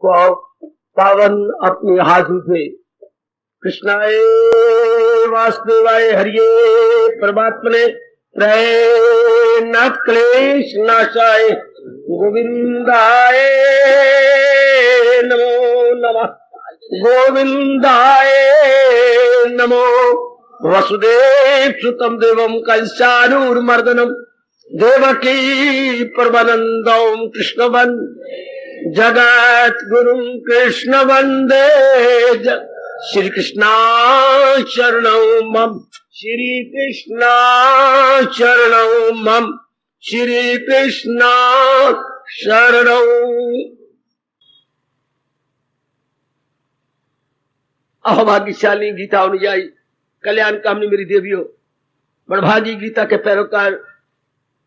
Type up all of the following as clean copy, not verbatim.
पावन अपने हाथ से कृष्णाय वासुदेवाय हरिये परमात्मने नाथ क्लेश नाशाय गोविंदाय नमो नमः गोविंदाय नमो वसुदेव सुतम देवम कंसानूरमर्दनम देवकी परमानंदम कृष्ण जगत गुरु कृष्ण वंदे श्री कृष्णा शरणं मम श्री कृष्णा शरणं मम श्री कृष्णा शरणं। अहोभाग्यशाली गीता अनुयायी कल्याण कामनी मेरी देवियों, बड़भागी गीता के पैरोकार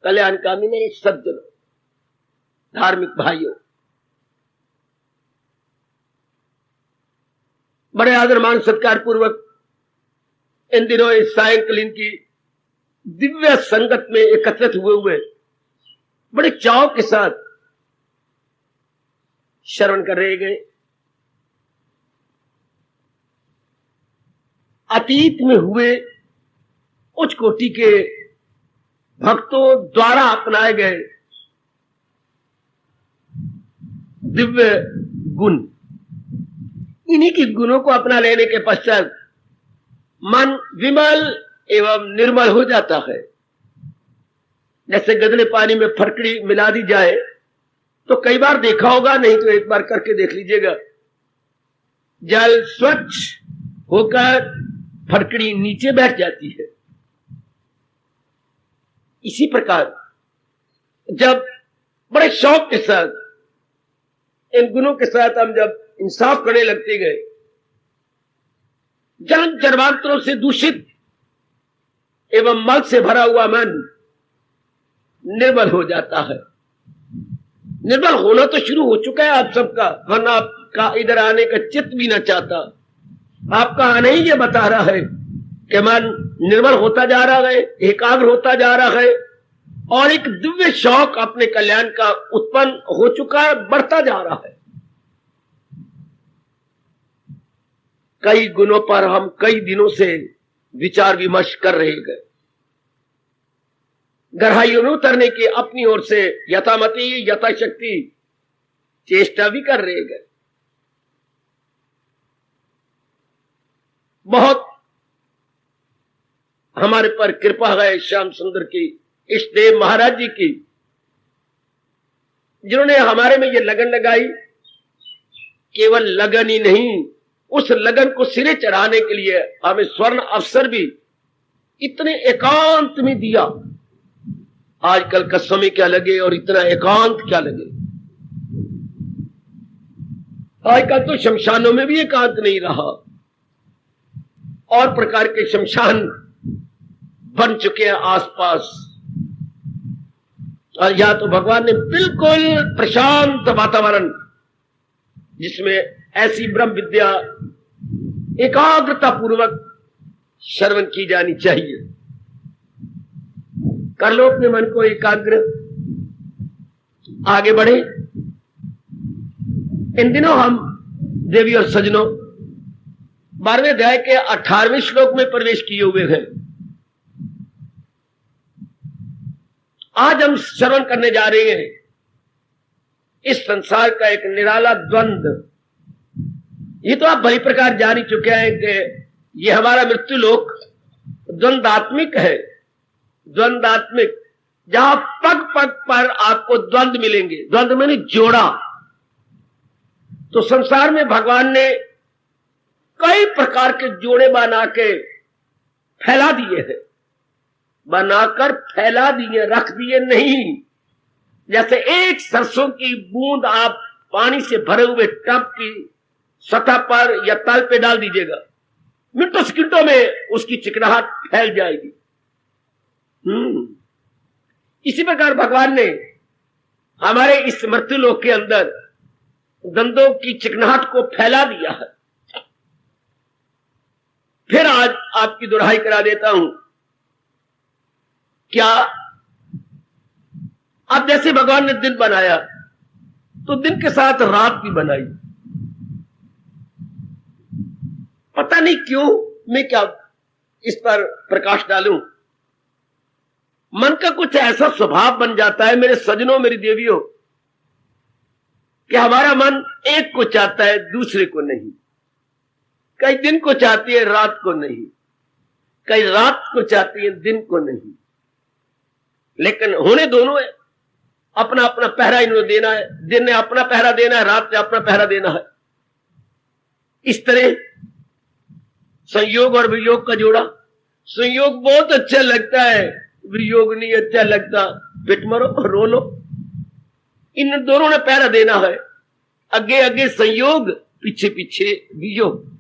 कल्याण कामनी मेरे सज्जनों, धार्मिक भाइयों, बड़े आदर मान सत्कार पूर्वक इन दिनों इस सायंकालीन की दिव्य संगत में एकत्रित हुए बड़े चाव के साथ श्रवण कर रहे गए। अतीत में हुए उच्च कोटि के भक्तों द्वारा अपनाए गए दिव्य गुण, इन्हीं के गुणों को अपना लेने के पश्चात मन विमल एवं निर्मल हो जाता है। जैसे गदले पानी में फटकड़ी मिला दी जाए तो कई बार देखा होगा, नहीं तो एक बार करके देख लीजिएगा, जल स्वच्छ होकर फटकड़ी नीचे बैठ जाती है। इसी प्रकार जब बड़े शौक के साथ इन गुणों के साथ हम जब इंसाफ करने लगते गए, जन्म जन्मांतरों से दूषित एवं मल से भरा हुआ मन निर्मल हो जाता है। निर्मल होना तो शुरू हो चुका है आप सबका, वरना आपका इधर आने का चित्त भी ना चाहता। आपका आना ही ये बता रहा है कि मन निर्मल होता जा रहा है, एकाग्र होता जा रहा है और एक दिव्य शौक अपने कल्याण का उत्पन्न हो चुका है, बढ़ता जा रहा है। कई गुणों पर हम कई दिनों से विचार विमर्श कर रहे गए, गहराइयों में उतरने की अपनी ओर से यथामति यथाशक्ति चेष्टा भी कर रहे गए। बहुत हमारे पर कृपा है श्याम सुंदर की, इष्टदेव महाराज जी की, जिन्होंने हमारे में ये लगन लगाई। केवल लगन ही नहीं, उस लगन को सिरे चढ़ाने के लिए हमें स्वर्ण अवसर भी इतने एकांत में दिया। आजकल का समय क्या लगे और इतना एकांत क्या लगे। आजकल तो शमशानों में भी एकांत नहीं रहा, और प्रकार के शमशान बन चुके हैं आसपास। और या तो भगवान ने बिल्कुल प्रशांत वातावरण, जिसमें ऐसी ब्रह्म विद्या एकाग्रता पूर्वक श्रवण की जानी चाहिए। कर लो अपने मन को एकाग्र, आगे बढ़े। इन दिनों हम देवी और सज्जनों 12वें अध्याय के 18वें श्लोक में प्रवेश किए हुए हैं। आज हम श्रवण करने जा रहे हैं इस संसार का एक निराला द्वंद्व। ये तो आप भली प्रकार जान ही चुके हैं कि ये हमारा मृत्यु लोक द्वंद्वात्मिक है। द्वंद्वात्मिक, जहां पग पग पर आपको द्वंद्व मिलेंगे। द्वंद्व मैंने जोड़ा। तो संसार में भगवान ने कई प्रकार के जोड़े बना के फैला दिए हैं, बनाकर फैला दिए, रख दिए नहीं। जैसे एक सरसों की बूंद आप पानी से भरे हुए टब की सतह पर या तल पे डाल दीजिएगा, मिनटों सेकंडों में उसकी चिकनाहट फैल जाएगी। इसी प्रकार भगवान ने हमारे इस मृत्युलोक के अंदर द्वंद्वों की चिकनाहट को फैला दिया है। फिर आज आपकी दुहाई करा देता हूं। क्या अब जैसे भगवान ने दिन बनाया तो दिन के साथ रात भी बनाई। पता नहीं क्यों मैं क्या इस पर प्रकाश डालूं। मन का कुछ ऐसा स्वभाव बन जाता है मेरे सजनों, मेरी देवियों, कि हमारा मन एक को चाहता है, दूसरे को नहीं। कई दिन को चाहती है, रात को नहीं। कई रात को चाहती है, दिन को नहीं। लेकिन होने दोनों है। अपना अपना पहरा इन्होंने देना है। दिन ने अपना पहरा देना है, रात ने अपना पहरा देना है। इस तरह संयोग और वियोग का जोड़ा। संयोग बहुत अच्छा लगता है, वियोग नहीं अच्छा लगता। पिट मरो, रो लो। इन दोनों ने पहरा देना है। आगे आगे संयोग, पीछे पीछे वियोग।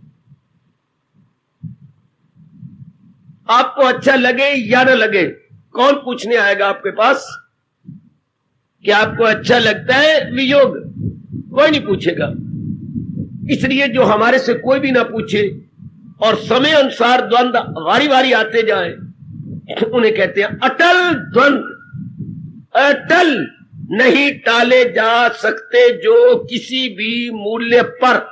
आपको अच्छा लगे या न लगे, कौन पूछने आएगा आपके पास कि आपको अच्छा लगता है वियोग? कोई नहीं पूछेगा। इसलिए जो हमारे से कोई भी ना पूछे और समय अनुसार द्वंद वारी वारी आते जाए, उन्हें कहते हैं अटल द्वंद। अटल नहीं टाले जा सकते, जो किसी भी मूल्य पर।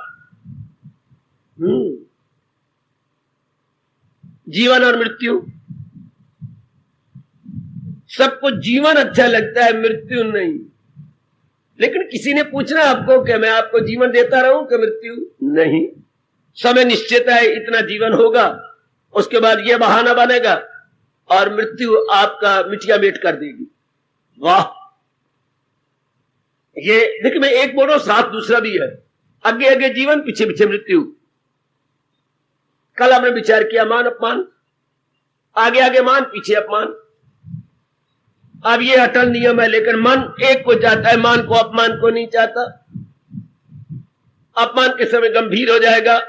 जीवन और मृत्यु, सबको जीवन अच्छा लगता है, मृत्यु नहीं। लेकिन किसी ने पूछना आपको कि मैं आपको जीवन देता रहूं कि मृत्यु? नहीं। समय निश्चित है, इतना जीवन होगा, उसके बाद यह बहाना बनेगा और मृत्यु आपका मिटिया मेट कर देगी। वाह! ये देखिए, मैं एक बोलो साथ दूसरा भी है। आगे आगे जीवन, पीछे पीछे मृत्यु। कल हमने विचार किया मान अपमान, आगे आगे मान, पीछे अपमान। अब ये अटल नियम है, लेकिन मन एक को चाहता है, मान को, अपमान को नहीं चाहता। अपमान के समय गंभीर हो जाएगा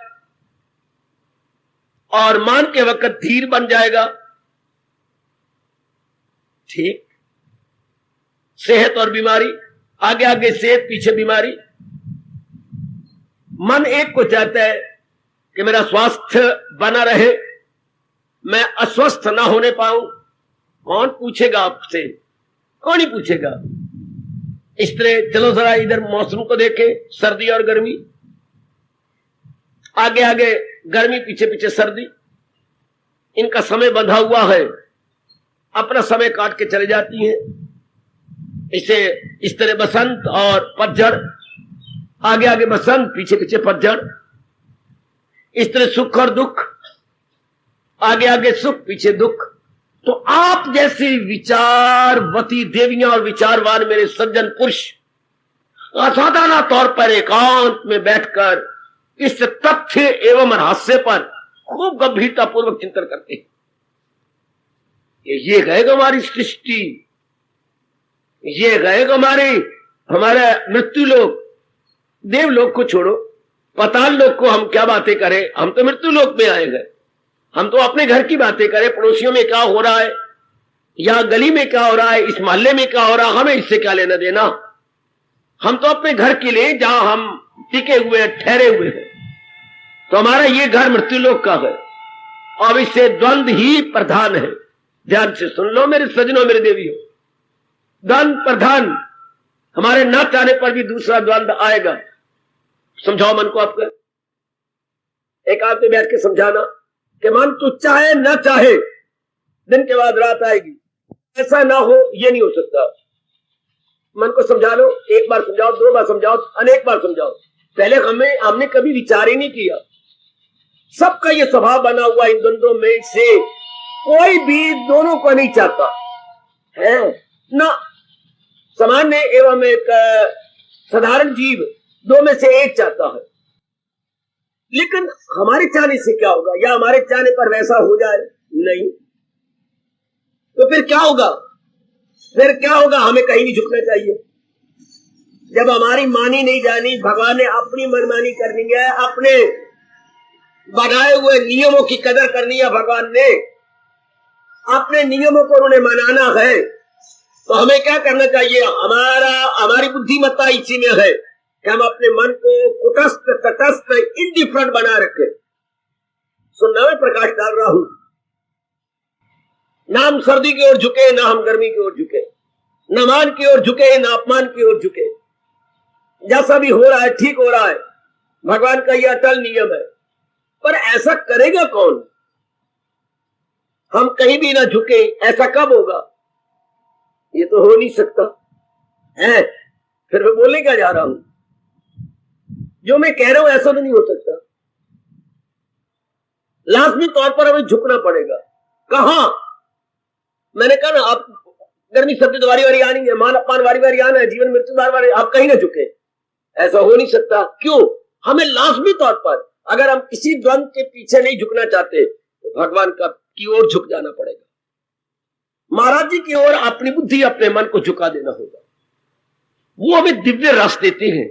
और मान के वक्त धीर बन जाएगा। ठीक। सेहत और बीमारी, आगे आगे सेहत, पीछे बीमारी। मन एक को चाहता है कि मेरा स्वास्थ्य बना रहे, मैं अस्वस्थ ना होने पाऊं। कौन पूछेगा आपसे? कौन ही पूछेगा। इस तरह चलो जरा इधर मौसम को देखें, सर्दी और गर्मी। आगे आगे गर्मी, पीछे पीछे सर्दी। इनका समय बंधा हुआ है, अपना समय काट के चले जाती हैं। इसे इस तरह बसंत और पतझड़, आगे आगे बसंत, पीछे पीछे पतझड़। इस तरह सुख और दुख, आगे आगे सुख, पीछे दुख। तो आप जैसी विचारवती देवियां और विचारवान मेरे सज्जन पुरुष असाधारण तौर पर एकांत में बैठकर इस तथ्य एवं रहस्य पर खूब गंभीरता पूर्वक चिंतन करते हैं। ये गएगा हमारी सृष्टि, ये गएगा हमारे मृत्यु लोक। देवलोक को छोड़ो, पाताल लोक को हम क्या बातें करें, हम तो मृत्यु लोक में आए गए। हम तो अपने घर की बातें करें, पड़ोसियों में क्या हो रहा है, या गली में क्या हो रहा है, इस मोहल्ले में क्या हो रहा है, हमें इससे क्या लेना देना। हम तो अपने घर के लिए जहां हम टिके हुए हैं, ठहरे हुए हैं। तो हमारा ये घर मृत्यु लोक का है और इससे द्वंद ही प्रधान है। ध्यान से सुन लो मेरे सजनों, मेरे देवियों, द्वंद प्रधान। हमारे न चाहने पर भी दूसरा द्वंद आएगा। समझाओ मन को आपका, एकांत में बैठ के समझाना कि मन तू चाहे न चाहे, दिन के बाद रात आएगी। ऐसा ना हो, ये नहीं हो सकता। मन को समझा लो, एक बार समझाओ, दो बार समझाओ, अनेक बार समझाओ। पहले हमने कभी विचार ही नहीं किया। सबका ये स्वभाव बना हुआ इन द्वंद्वों में से कोई भी दोनों को नहीं चाहता है ना। सामान्य एवं एक साधारण जीव दो में से एक चाहता है। लेकिन हमारे चाहने से क्या होगा, या हमारे चाहने पर वैसा हो जाए? नहीं। तो फिर क्या होगा? हमें कहीं नहीं झुकना चाहिए। जब हमारी मानी नहीं जानी, भगवान ने अपनी मनमानी करनी है, अपने बनाए हुए नियमों की कदर करनी है। भगवान ने अपने नियमों को उन्हें मनाना है। तो हमें क्या करना चाहिए? हमारी बुद्धिमत्ता इसी में है कि हम अपने मन को कुटस्थ, तटस्थ, इंडिफरेंट बना रखें। सुनना, मैं प्रकाश डाल रहा हूं। ना हम सर्दी की ओर झुके, ना हम गर्मी की ओर झुके, न मान की ओर झुके, न अपमान की ओर झुके। जैसा भी हो रहा है ठीक हो रहा है। भगवान का यह अटल नियम है पर ऐसा करेगा कौन? हम कहीं भी ना झुके, ऐसा कब होगा? ये तो हो नहीं सकता है। फिर मैं बोलेगा जा रहा हूं, जो मैं कह रहा हूं ऐसा तो नहीं हो सकता। लाजमी तौर पर हमें झुकना पड़ेगा। कहां? मैंने कहा ना, आप गर्मी सर्दी तो वारी वारी आनी है, मान अपमान वारी वारी आना है, जीवन मृत्यु बार बार, आप कहीं ना झुके, ऐसा हो नहीं सकता। क्यों? हमें लाजमी तौर पर अगर हम किसी द्वंद के पीछे नहीं झुकना चाहते तो भगवान की ओर झुक जाना पड़ेगा। महाराज जी की ओर अपनी बुद्धि अपने मन को झुका देना होगा। वो हमें दिव्य रस देते हैं,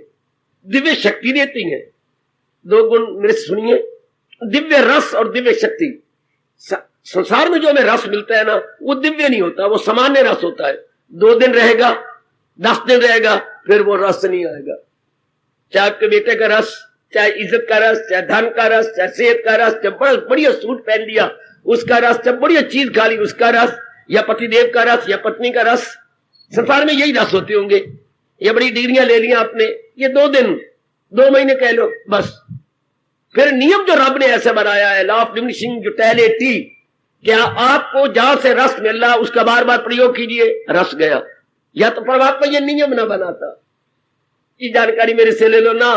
दिव्य शक्ति देती हैं। दो गुण मेरे सुनिए, दिव्य रस और दिव्य शक्ति। संसार में जो हमें रस मिलता है ना, वो दिव्य नहीं होता, वो सामान्य रस होता है। 2 दिन रहेगा, 10 दिन रहेगा, फिर वो रस नहीं आएगा। चाहे आपके बेटे का रस, चाहे इज्जत का रस, चाहे धन का रस, चाहे सेहत का रस, चाहे बड़ा बढ़िया सूट पहन लिया उसका रस, चाहे बढ़िया चीज खा ली उसका रस, या पतिदेव का रस, या पत्नी का रस। संसार में यही रस होते होंगे। ये बड़ी डिग्रियां ले लिया आपने, ये 2 दिन 2 महीने कह लो बस। फिर नियम जो रब ने ऐसे बनाया है, लॉ ऑफ डिमिनिशिंग यूटिलिटी, क्या आपको जहां से रस मिल रहा उसका बार बार प्रयोग कीजिए, रस गया। या तो परमात्मा ये नियम ना बनाता। ये जानकारी मेरे से ले लो ना,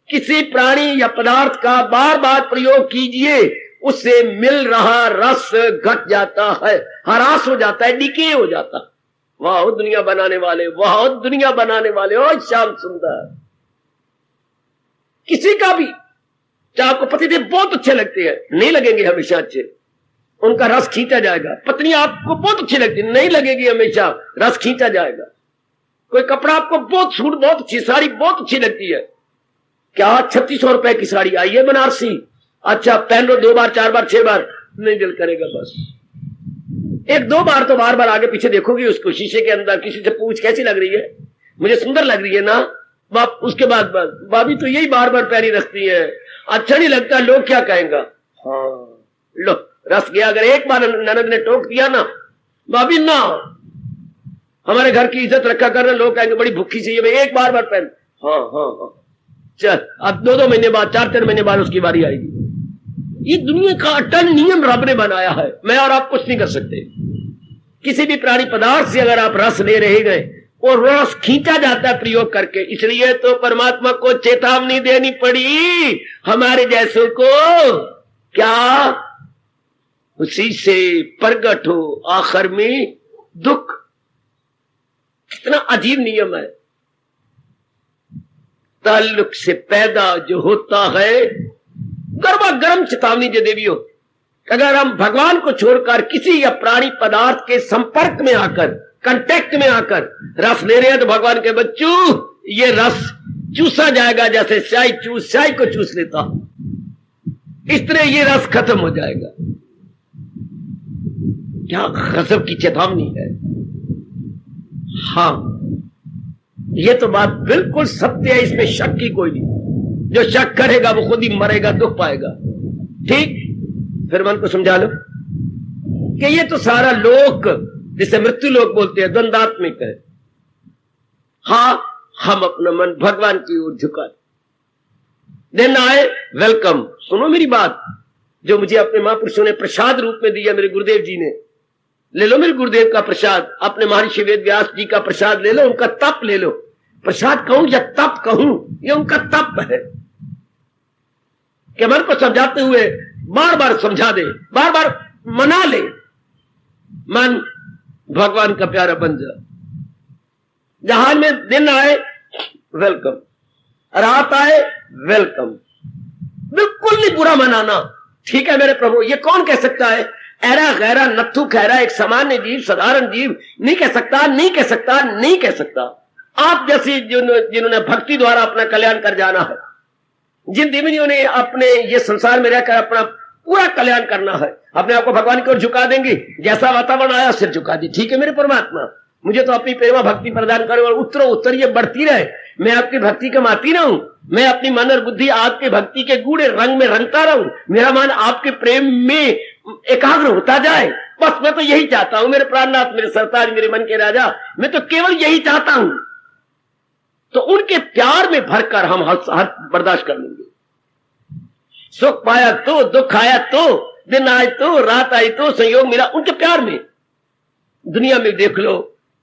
किसी प्राणी या पदार्थ का बार बार प्रयोग कीजिए, उससे मिल रहा रस घट जाता है, हरास हो जाता है, डिके हो जाता है। वाह दुनिया बनाने वाले, वाह दुनिया बनाने वाले, ओ श्याम सुंदर। किसी का भी, चाहे आपको पतिदेव बहुत अच्छे लगते हैं, नहीं लगेंगे हमेशा अच्छे, उनका रस खींचा जाएगा। पत्नी आपको बहुत अच्छी लगती है, नहीं लगेगी हमेशा, रस खींचा जाएगा। कोई कपड़ा आपको बहुत, सूट बहुत अच्छी, साड़ी बहुत अच्छी लगती है, क्या 3600 रुपए की साड़ी आई है बनारसी, अच्छा पहन लो 2 बार 4 बार 6 बार, नहीं दिल करेगा। बस 1-2 बार तो बार बार आगे पीछे देखोगी उसको, शीशे के अंदर किसी से पूछ कैसी लग रही है, मुझे सुंदर लग रही है ना, बाप उसके बाद बस भाभी तो यही बार बार पहनी रखती है, अच्छा नहीं लगता, लोग क्या कहेंगा। हाँ लो रस गया। अगर एक बार ननद ने टोक दिया ना, भाभी ना हमारे घर की इज्जत रखा करना, लोग कहेंगे बड़ी भूखी सी है, एक बार बार पहन। हाँ हाँ हाँ, चल अब 2-2 महीने बाद, 4-4 महीने बाद उसकी बारी आएगी। ये दुनिया का अटल नियम रब ने बनाया है, मैं और आप कुछ नहीं कर सकते। किसी भी प्राणी पदार्थ से अगर आप रस ले रहे गए और रस खींचा जाता है प्रयोग करके, इसलिए तो परमात्मा को चेतावनी देनी पड़ी हमारे जैसों को, क्या उसी से प्रगट हो आखिर में दुख। कितना अजीब नियम है। ताल्लुक से पैदा जो होता है, गर्मा गर्म चेतावनी जो देवी हो, अगर हम भगवान को छोड़कर किसी या प्राणी पदार्थ के संपर्क में आकर, कांटेक्ट में आकर रस ले रहे हैं, तो भगवान के बच्चों ये रस चूसा जाएगा, जैसे स्याही को चूस लेता, इस तरह ये रस खत्म हो जाएगा। क्या गजब की चेतावनी है। हाँ ये तो बात बिल्कुल सत्य है, इसमें शक की कोई नहीं। जो शक करेगा वो खुद ही मरेगा, दुख पाएगा। ठीक, फिर मन को समझा लो कि ये तो सारा लोक, जिसे मृत्यु लोक बोलते हैं, द्वंदात्मिक है। हाँ हम अपना मन भगवान की ओर झुका दिन आए, वेलकम। सुनो मेरी बात, जो मुझे अपने महापुरुषों ने प्रसाद रूप में दिया, मेरे गुरुदेव जी ने, ले लो मेरे गुरुदेव का प्रसाद, अपने महर्षि वेद व्यास जी का प्रसाद ले लो, उनका तप ले लो। प्रसाद कहूं या तप कहूं, ये उनका तप है कि मन को समझाते हुए बार बार समझा दे, बार बार मना ले, मन भगवान का प्यारा बन जा। जहां में दिन आए वेलकम, रात आए वेलकम, बिल्कुल नहीं बुरा मनाना। ठीक है मेरे प्रभु, ये कौन कह सकता है, ऐरा गैरा नत्थु खैरा, एक सामान्य जीव, साधारण जीव नहीं कह सकता, नहीं कह सकता, नहीं कह सकता। आप जैसे जिन्होंने भक्ति द्वारा अपना कल्याण कर जाना है, जिन देवियों ने अपने ये संसार में रहकर अपना पूरा कल्याण करना है, अपने आप को भगवान की ओर झुका देंगे, जैसा वातावरण आया सिर झुका दी। ठीक है मेरे परमात्मा, मुझे तो अपनी प्रेमा भक्ति प्रदान करो और उत्तर ये बढ़ती रहे, मैं आपकी भक्ति कमाती रहूं, मैं अपनी मन और बुद्धि आपके भक्ति के गूढ़े रंग में रंगता रहूं, मेरा मन आपके प्रेम में एकाग्र होता जाए। बस मैं तो यही चाहता हूं मेरे प्राणनाथ, मेरे सरताज, मेरे मन के राजा, मैं तो केवल यही चाहता हूं। तो उनके प्यार में भरकर हम हर बर्दाश्त कर लेंगे। सुख पाया तो, दुख आया तो, दिन आए तो, रात आई तो, संयोग मिला उनके प्यार में। दुनिया में देख लो,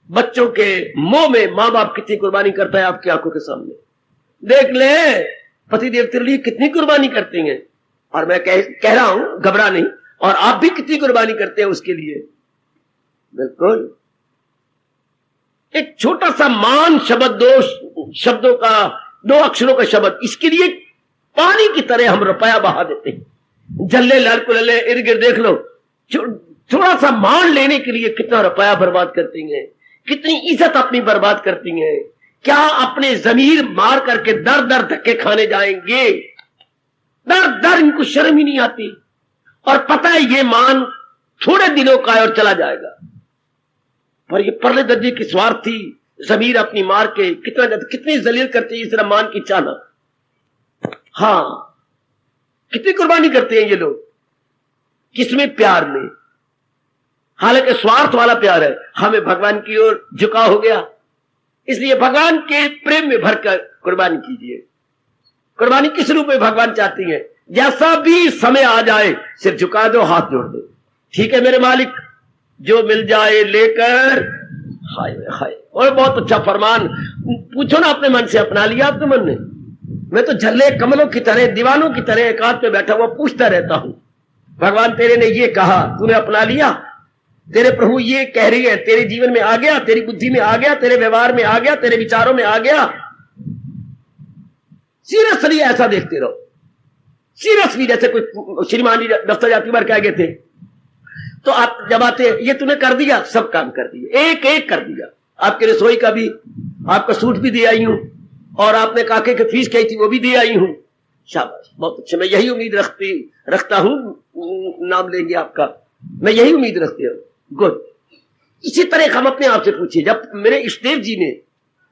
बच्चों के मोह में माँ बाप कितनी कुर्बानी करता है आपकी आंखों के सामने। देख ले, पति देव तेरे लिए कितनी कुर्बानी करते हैं, और मैं कह रहा हूं, घबरा नहीं, और आप भी कितनी कुर्बानी करते हैं उसके लिए। बिल्कुल, एक छोटा सा मान शब्द, दो शब्दों का, 2 अक्षरों का शब्द, इसके लिए पानी की तरह हम रुपया बहा देते हैं। जल्ले लड़ को लल्ले इर्द गिर्द देख लो, थोड़ा सा मान लेने के लिए कितना रुपया बर्बाद करती हैं, कितनी इज्जत अपनी बर्बाद करती हैं। क्या अपने जमीर मार करके दर दर धक्के खाने जाएंगे? दर दर इनको शर्म ही नहीं आती, और पता है ये मान थोड़े दिनों का है और चला जाएगा। पर ये परले दर्जे की स्वार्थी जमीर अपनी मार के कितनी जलील करते हैं इस तरह मान की चाहना। हाँ, कितनी कुर्बानी करते हैं ये लोग, किसमें? प्यार में। हालांकि स्वार्थ वाला प्यार है, हमें भगवान की ओर झुकाव हो गया, इसलिए भगवान के प्रेम में भरकर कुर्बानी कीजिए। कुर्बानी किस रूप में भगवान चाहती है? जैसा भी समय आ जाए सिर झुका दो, हाथ जोड़ दो, ठीक है मेरे मालिक, जो मिल जाए लेकर। हाय हाय, और बहुत अच्छा फरमान, पूछो ना अपने मन से, अपना लिया आपके मन ने? मैं तो झल्ले कमलों की तरह, दीवानों की तरह एकांत पे बैठा हुआ पूछता रहता हूं, भगवान तेरे ने ये कहा, तूने अपना लिया? तेरे प्रभु ये कह रही है, तेरे जीवन में आ गया, तेरी बुद्धि में आ गया, तेरे व्यवहार में आ गया, तेरे विचारों में आ गया? सीरियसली ऐसा देखते रहो, सीरियसली। जैसे कोई श्रीमान जी दफ्तर जाती बार कह गए थे, तो आप जब आते, ये तूने कर दिया, सब काम कर दिए, एक एक कर दिया। आपके रसोई का भी, आपका सूट भी दे आई हूं, और आपने काके की फीस कही थी वो भी दे आई हूं। शाबाश, बहुत अच्छा, मैं यही उम्मीद रखता हूं, नाम लेंगे आपका, मैं यही उम्मीद रखती हूं। गुड। इसी तरह हम अपने आप से पूछिए, जब मेरे इष्टदेव जी ने,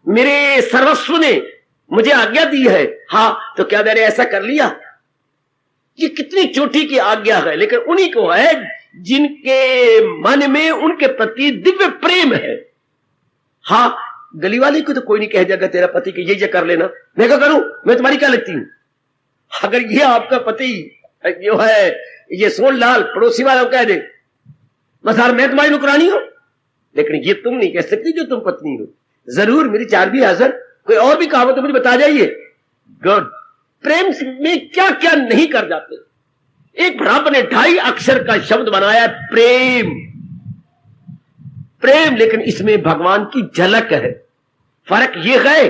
मेरे सर्वस्व ने मुझे आज्ञा दी है, हाँ, तो क्या मैंने ऐसा कर लिया? ये कितनी चोटी की आज्ञा है, लेकिन उन्हीं को है जिनके मन में उनके प्रति दिव्य प्रेम है। हाँ, गली वाले को तो कोई नहीं कह जाएगा तेरा पति कि ये कर लेना, मैं क्या करूं, मैं तुम्हारी क्या लगती हूं? अगर ये आपका पति जो है, ये सोन लाल पड़ोसी वाला कह दे, बस यार मैं तुम्हारी नुकरानी हूं, लेकिन ये तुम नहीं कह सकती जो तुम पत्नी हो। जरूर, मेरी चार भी हाजिर, कोई और भी कहावत तो मुझे बता जाइए। गुड। प्रेम में क्या क्या नहीं कर जाते। एक ब्राह्मण ने 2.5 अक्षर का शब्द बनाया, प्रेम। प्रेम, लेकिन इसमें भगवान की झलक है। फर्क यह है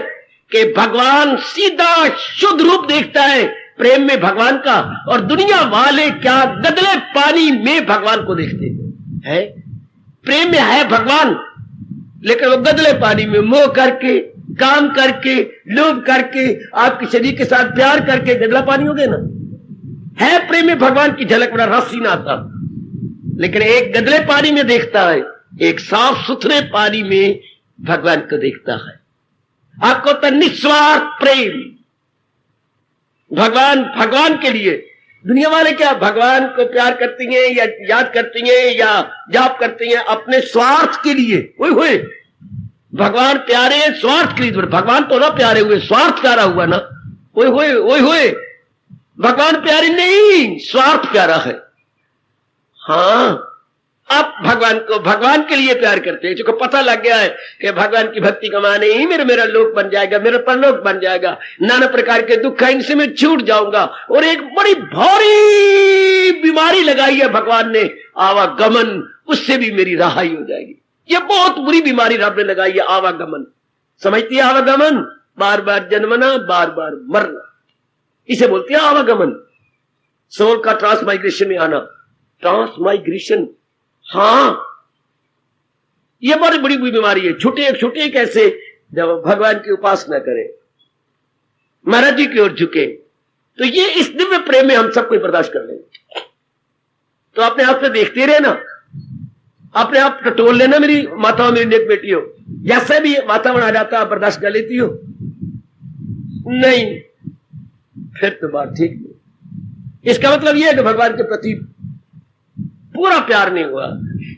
कि भगवान सीधा शुद्ध रूप देखता है प्रेम में भगवान का, और दुनिया वाले क्या गदले पानी में भगवान को देखते हैं। प्रेम में है भगवान, लेकिन वो गदले पानी में मोह करके, काम करके, लोभ करके, आपके शरीर के साथ प्यार करके गदला पानी हो गए ना। है प्रेम में भगवान की झलक, बड़ा रस ही ना आता, लेकिन एक गदले पानी में देखता है, एक साफ सुथरे पानी में भगवान को देखता है। आपको तो निस्वार्थ प्रेम भगवान के लिए। दुनिया वाले क्या भगवान को प्यार करती हैं या याद करती हैं या जाप करती हैं अपने स्वार्थ के लिए। ओए होए, भगवान प्यारे हैं स्वार्थ के लिए, भगवान तो ना प्यारे हुए, स्वार्थ प्यारा हुआ ना। ओए होए, ओए होए, भगवान प्यारे नहीं, स्वार्थ प्यारा है। हाँ, आप भगवान को भगवान के लिए प्यार करते हैं, जो पता लग गया है कि भगवान की भक्ति कमाने ही मेरा लोक बन जाएगा, मेरा परलोक बन जाएगा, नाना प्रकार के दुख है इनसे मैं छूट जाऊंगा। और एक बड़ी भारी बीमारी लगाई है भगवान ने, आवागमन, उससे भी मेरी रहाई हो जाएगी। ये बहुत बुरी बीमारी रब ने लगाई है, आवागमन। समझती है आवागमन? बार बार जन्मना, बार बार मरना, इसे बोलते हैं आवागमन। सोल का ट्रांसमाइग्रेशन में आना, ट्रांसमाइग्रेशन। हाँ, ये बड़ी बड़ी बीमारी है। छुटे कैसे? जब भगवान की उपासना करें, महाराज जी की ओर झुके, तो ये इस दिव्य प्रेम में हम सब कोई बर्दाश्त कर लेंगे। तो अपने आप से देखते रहे ना, अपने आप टटोल लेना, मेरी माताओं, मेरी नेक बेटी हो, जैसे भी वातावरण आ जाता आप बर्दाश्त कर लेती हो? नहीं, फिर तो बात ठीक नहीं। इसका मतलब यह है कि भगवान के प्रति पूरा प्यार नहीं हुआ,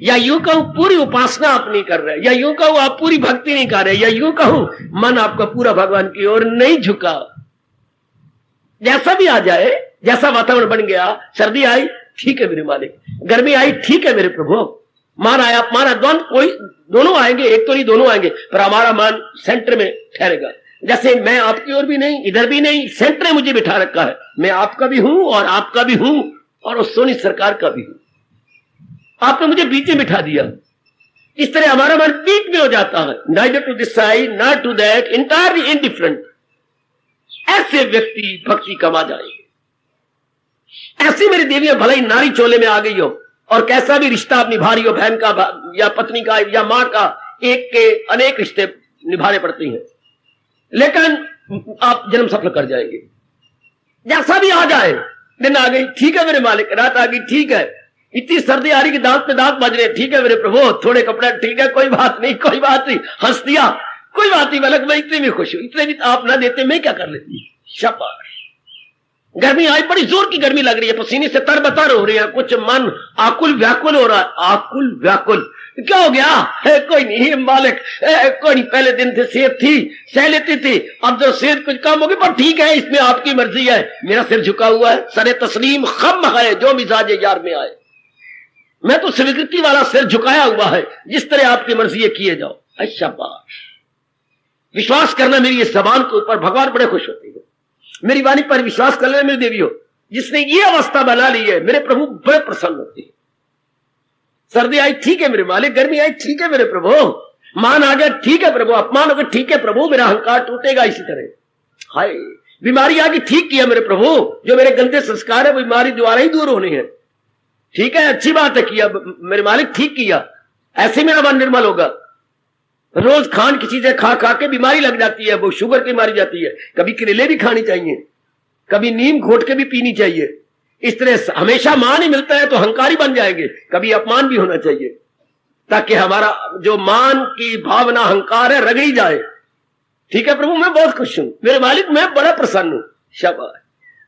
या यूं कहूं पूरी उपासना आप नहीं कर रहे, या यूं कहूं आप पूरी भक्ति नहीं कर रहे, या यूं कहूं मन आपका पूरा भगवान की ओर नहीं झुका। जैसा भी आ जाए जैसा वातावरण बन गया, सर्दी आई ठीक है मेरे मालिक, गर्मी आई ठीक है मेरे प्रभु, मान आया अपमान आया, द्वंद कोई दोनों आएंगे, एक तो नहीं दोनों आएंगे, पर हमारा मान सेंटर में ठहरेगा। जैसे मैं आपकी ओर भी नहीं इधर भी नहीं, सेंटर में मुझे बिठा रखा है, मैं आपका भी हूं और आपका भी हूं और उस सोनी सरकार का भी हूं, आपने मुझे बीच में बिठा दिया। इस तरह हमारा मन बीच में हो जाता है, neither to this side not to that, entirely indifferent. ऐसे व्यक्ति भक्ति कमा जाएंगे। ऐसी मेरी देवियां भले ही नारी चोले में आ गई हो और कैसा भी रिश्ता आप निभा रही हो, बहन का या पत्नी का या मां का, एक के अनेक रिश्ते निभाने पड़ते हैं, लेकिन आप जन्म सफल कर जाएंगे। जैसा भी आ जाए, दिन आ गई ठीक है मेरे मालिक, रात आ गई ठीक है, इतनी सर्दी आ रही कि दांत पे दांत बज रहे, ठीक है मेरे प्रभु, थोड़े कपड़े ठीक है, कोई बात नहीं कोई बात नहीं, हंस दिया कोई बात नहीं, मैं इतने में खुश हूं, इतने भी आप ना देते मैं क्या कर लेती। शाबाश। गर्मी आई, बड़ी जोर की गर्मी लग रही है, पसीने से तरबतर हो रही है, कुछ मन आकुल व्याकुल हो रहा है, आकुल व्याकुल। क्या हो गया है? कोई नहीं मालिक, कोई नहीं, पहले दिन से सेहत थी, सह लेती थी, अब जो सेहत कुछ कम होगी, पर ठीक है इसमें आपकी मर्जी है। मेरा सिर झुका हुआ है, सरे तस्लीम खम है, जो मिजाज यार में आए, मैं तो स्वीकृति वाला सिर झुकाया हुआ है, जिस तरह आपकी मर्जी है किए जाओ। अच्छा बात, विश्वास करना मेरी इस जबान के ऊपर, भगवान बड़े खुश होते हैं। मेरी वाणी पर विश्वास कर लेना मेरी देवियों, जिसने ये अवस्था बना ली है, मेरे प्रभु बड़े प्रसन्न होते हैं। सर्दी आई ठीक है मेरे मालिक, गर्मी आई ठीक है मेरे प्रभु, मान आ गया ठीक है प्रभु, अपमान हो गया ठीक है प्रभु, मेरा अहंकार टूटेगा इसी तरह। हाय, बीमारी आ गई ठीक किया मेरे प्रभु, जो मेरे गंदे संस्कार है वो बीमारी द्वारा ही दूर होनी है, ठीक है अच्छी बात है, किया मेरे मालिक ठीक किया, ऐसे मेरा मन निर्मल होगा। रोज खान की चीजें खा खा के बीमारी लग जाती है, वो शुगर की बीमारी जाती है, कभी करेले भी खानी चाहिए, कभी नीम घोट के भी पीनी चाहिए। इस तरह हमेशा मान ही मिलता है तो अहंकारी बन जाएंगे, कभी अपमान भी होना चाहिए, ताकि हमारा जो मान की भावना अहंकार है रगड़ी जाए। ठीक है प्रभु, मैं बहुत खुश हूं मेरे मालिक, मैं बड़ा प्रसन्न हूं। शाबाश।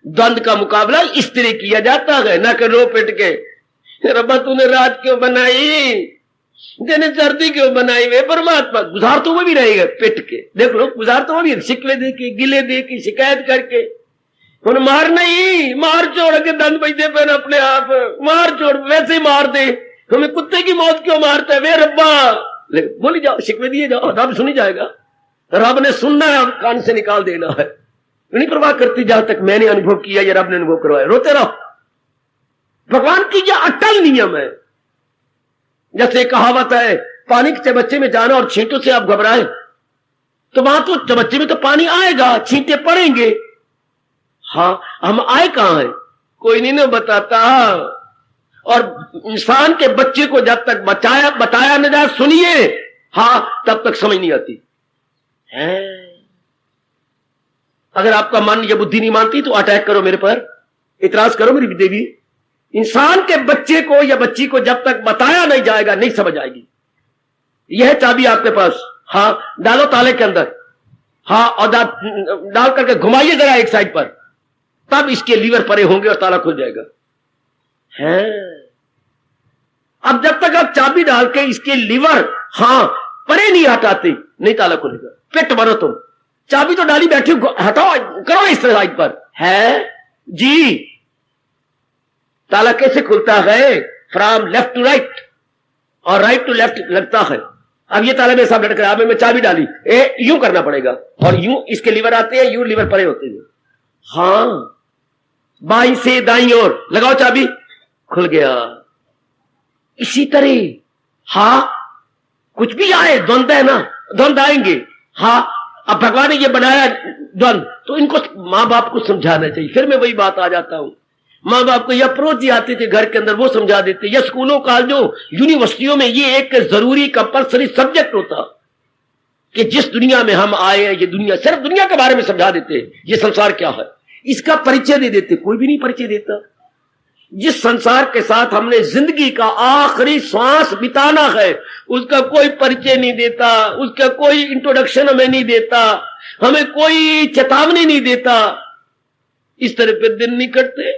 द्वंद का मुकाबला इस तरह किया जाता है, ना कि रो पिट के, रब्बा तूने रात क्यों बनाई, तेने सर्दी क्यों बनाई, वे परमात्मा। गुजार तो वो भी रहेगा पिट के, देख लो गुजार तो वो भी, शिकवे दे के, गिले दे के, शिकायत करके, उन मार नहीं, मार छोड़ के दंड बजते पे अपने आप, मार छोड़, वैसे ही मार दे, हमें कुत्ते की मौत क्यों मारता है वे रब्बा। बोली जाओ, शिकवे दिए जाओ, रब सुनी जाएगा, रब ने सुनना है, कान से निकाल देना है, नहीं परवाह करती जहां तक मैंने अनुभव किया या रब ने अनुभव करवाया, रोते रहो। भगवान की यह अटल नियम है। जैसे कहावत है, पानी के चबच्चे में जाना और छींटों से आप घबराएं, तो वहां तो चबच्चे में तो पानी आएगा, छींटे पड़ेंगे। हाँ, हम आए कहां हैं, कोई नहीं ना बताता। और इंसान के बच्चे को जब तक बताया न जाए, सुनिए, हाँ, तब तक समझ नहीं आती है। अगर आपका मन या बुद्धि नहीं मानती तो अटैक करो मेरे पर, इतराज करो मेरी देवी। इंसान के बच्चे को या बच्ची को जब तक बताया नहीं जाएगा नहीं समझ आएगी। यह चाबी आपके पास, हाँ, डालो ताले के अंदर, हाँ, और डाल करके घुमाइए जरा एक साइड पर, तब इसके लीवर परे होंगे और ताला खुल जाएगा। है, अब जब तक आप चाबी डाल के इसके लीवर, हाँ, परे नहीं हटाते, नहीं ताला खुलेगा। पेट भरो तुम, चाबी तो डाली बैठी, हटाओ, करो इस साइड पर, है जी। ताला कैसे खुलता है? फ्रॉम लेफ्ट टू राइट और राइट टू लेफ्ट लगता है। अब ये ताला में साहब लटक रहा है, मैं चाबी डाली, यूं करना पड़ेगा, और यूं इसके लीवर आते हैं, यूं लीवर परे होते हैं। हाँ, बाई से दाई ओर लगाओ चाबी, खुल गया। इसी तरह हाँ, कुछ भी आए, द्वंद है ना, द्वंद आएंगे। हाँ, अब भगवान ने ये बनाया द्वंद, तो इनको मां बाप को समझाना चाहिए। फिर मैं वही बात आ जाता हूं, मां बाप को यह अप्रोच आते थे घर के अंदर, वो समझा देते, या स्कूलों कॉलेजों यूनिवर्सिटियों में ये एक जरूरी कंपलसरी सब्जेक्ट होता कि जिस दुनिया में हम आए हैं, ये दुनिया, सिर्फ दुनिया के बारे में समझा देते, ये संसार क्या है, इसका परिचय दे देते। कोई भी नहीं परिचय देता। जिस संसार के साथ हमने जिंदगी का आखिरी श्वास बिताना है, उसका कोई परिचय नहीं देता, उसका कोई इंट्रोडक्शन हमें नहीं देता, हमें कोई चेतावनी नहीं देता। इस तरह पे दिन नहीं कटते,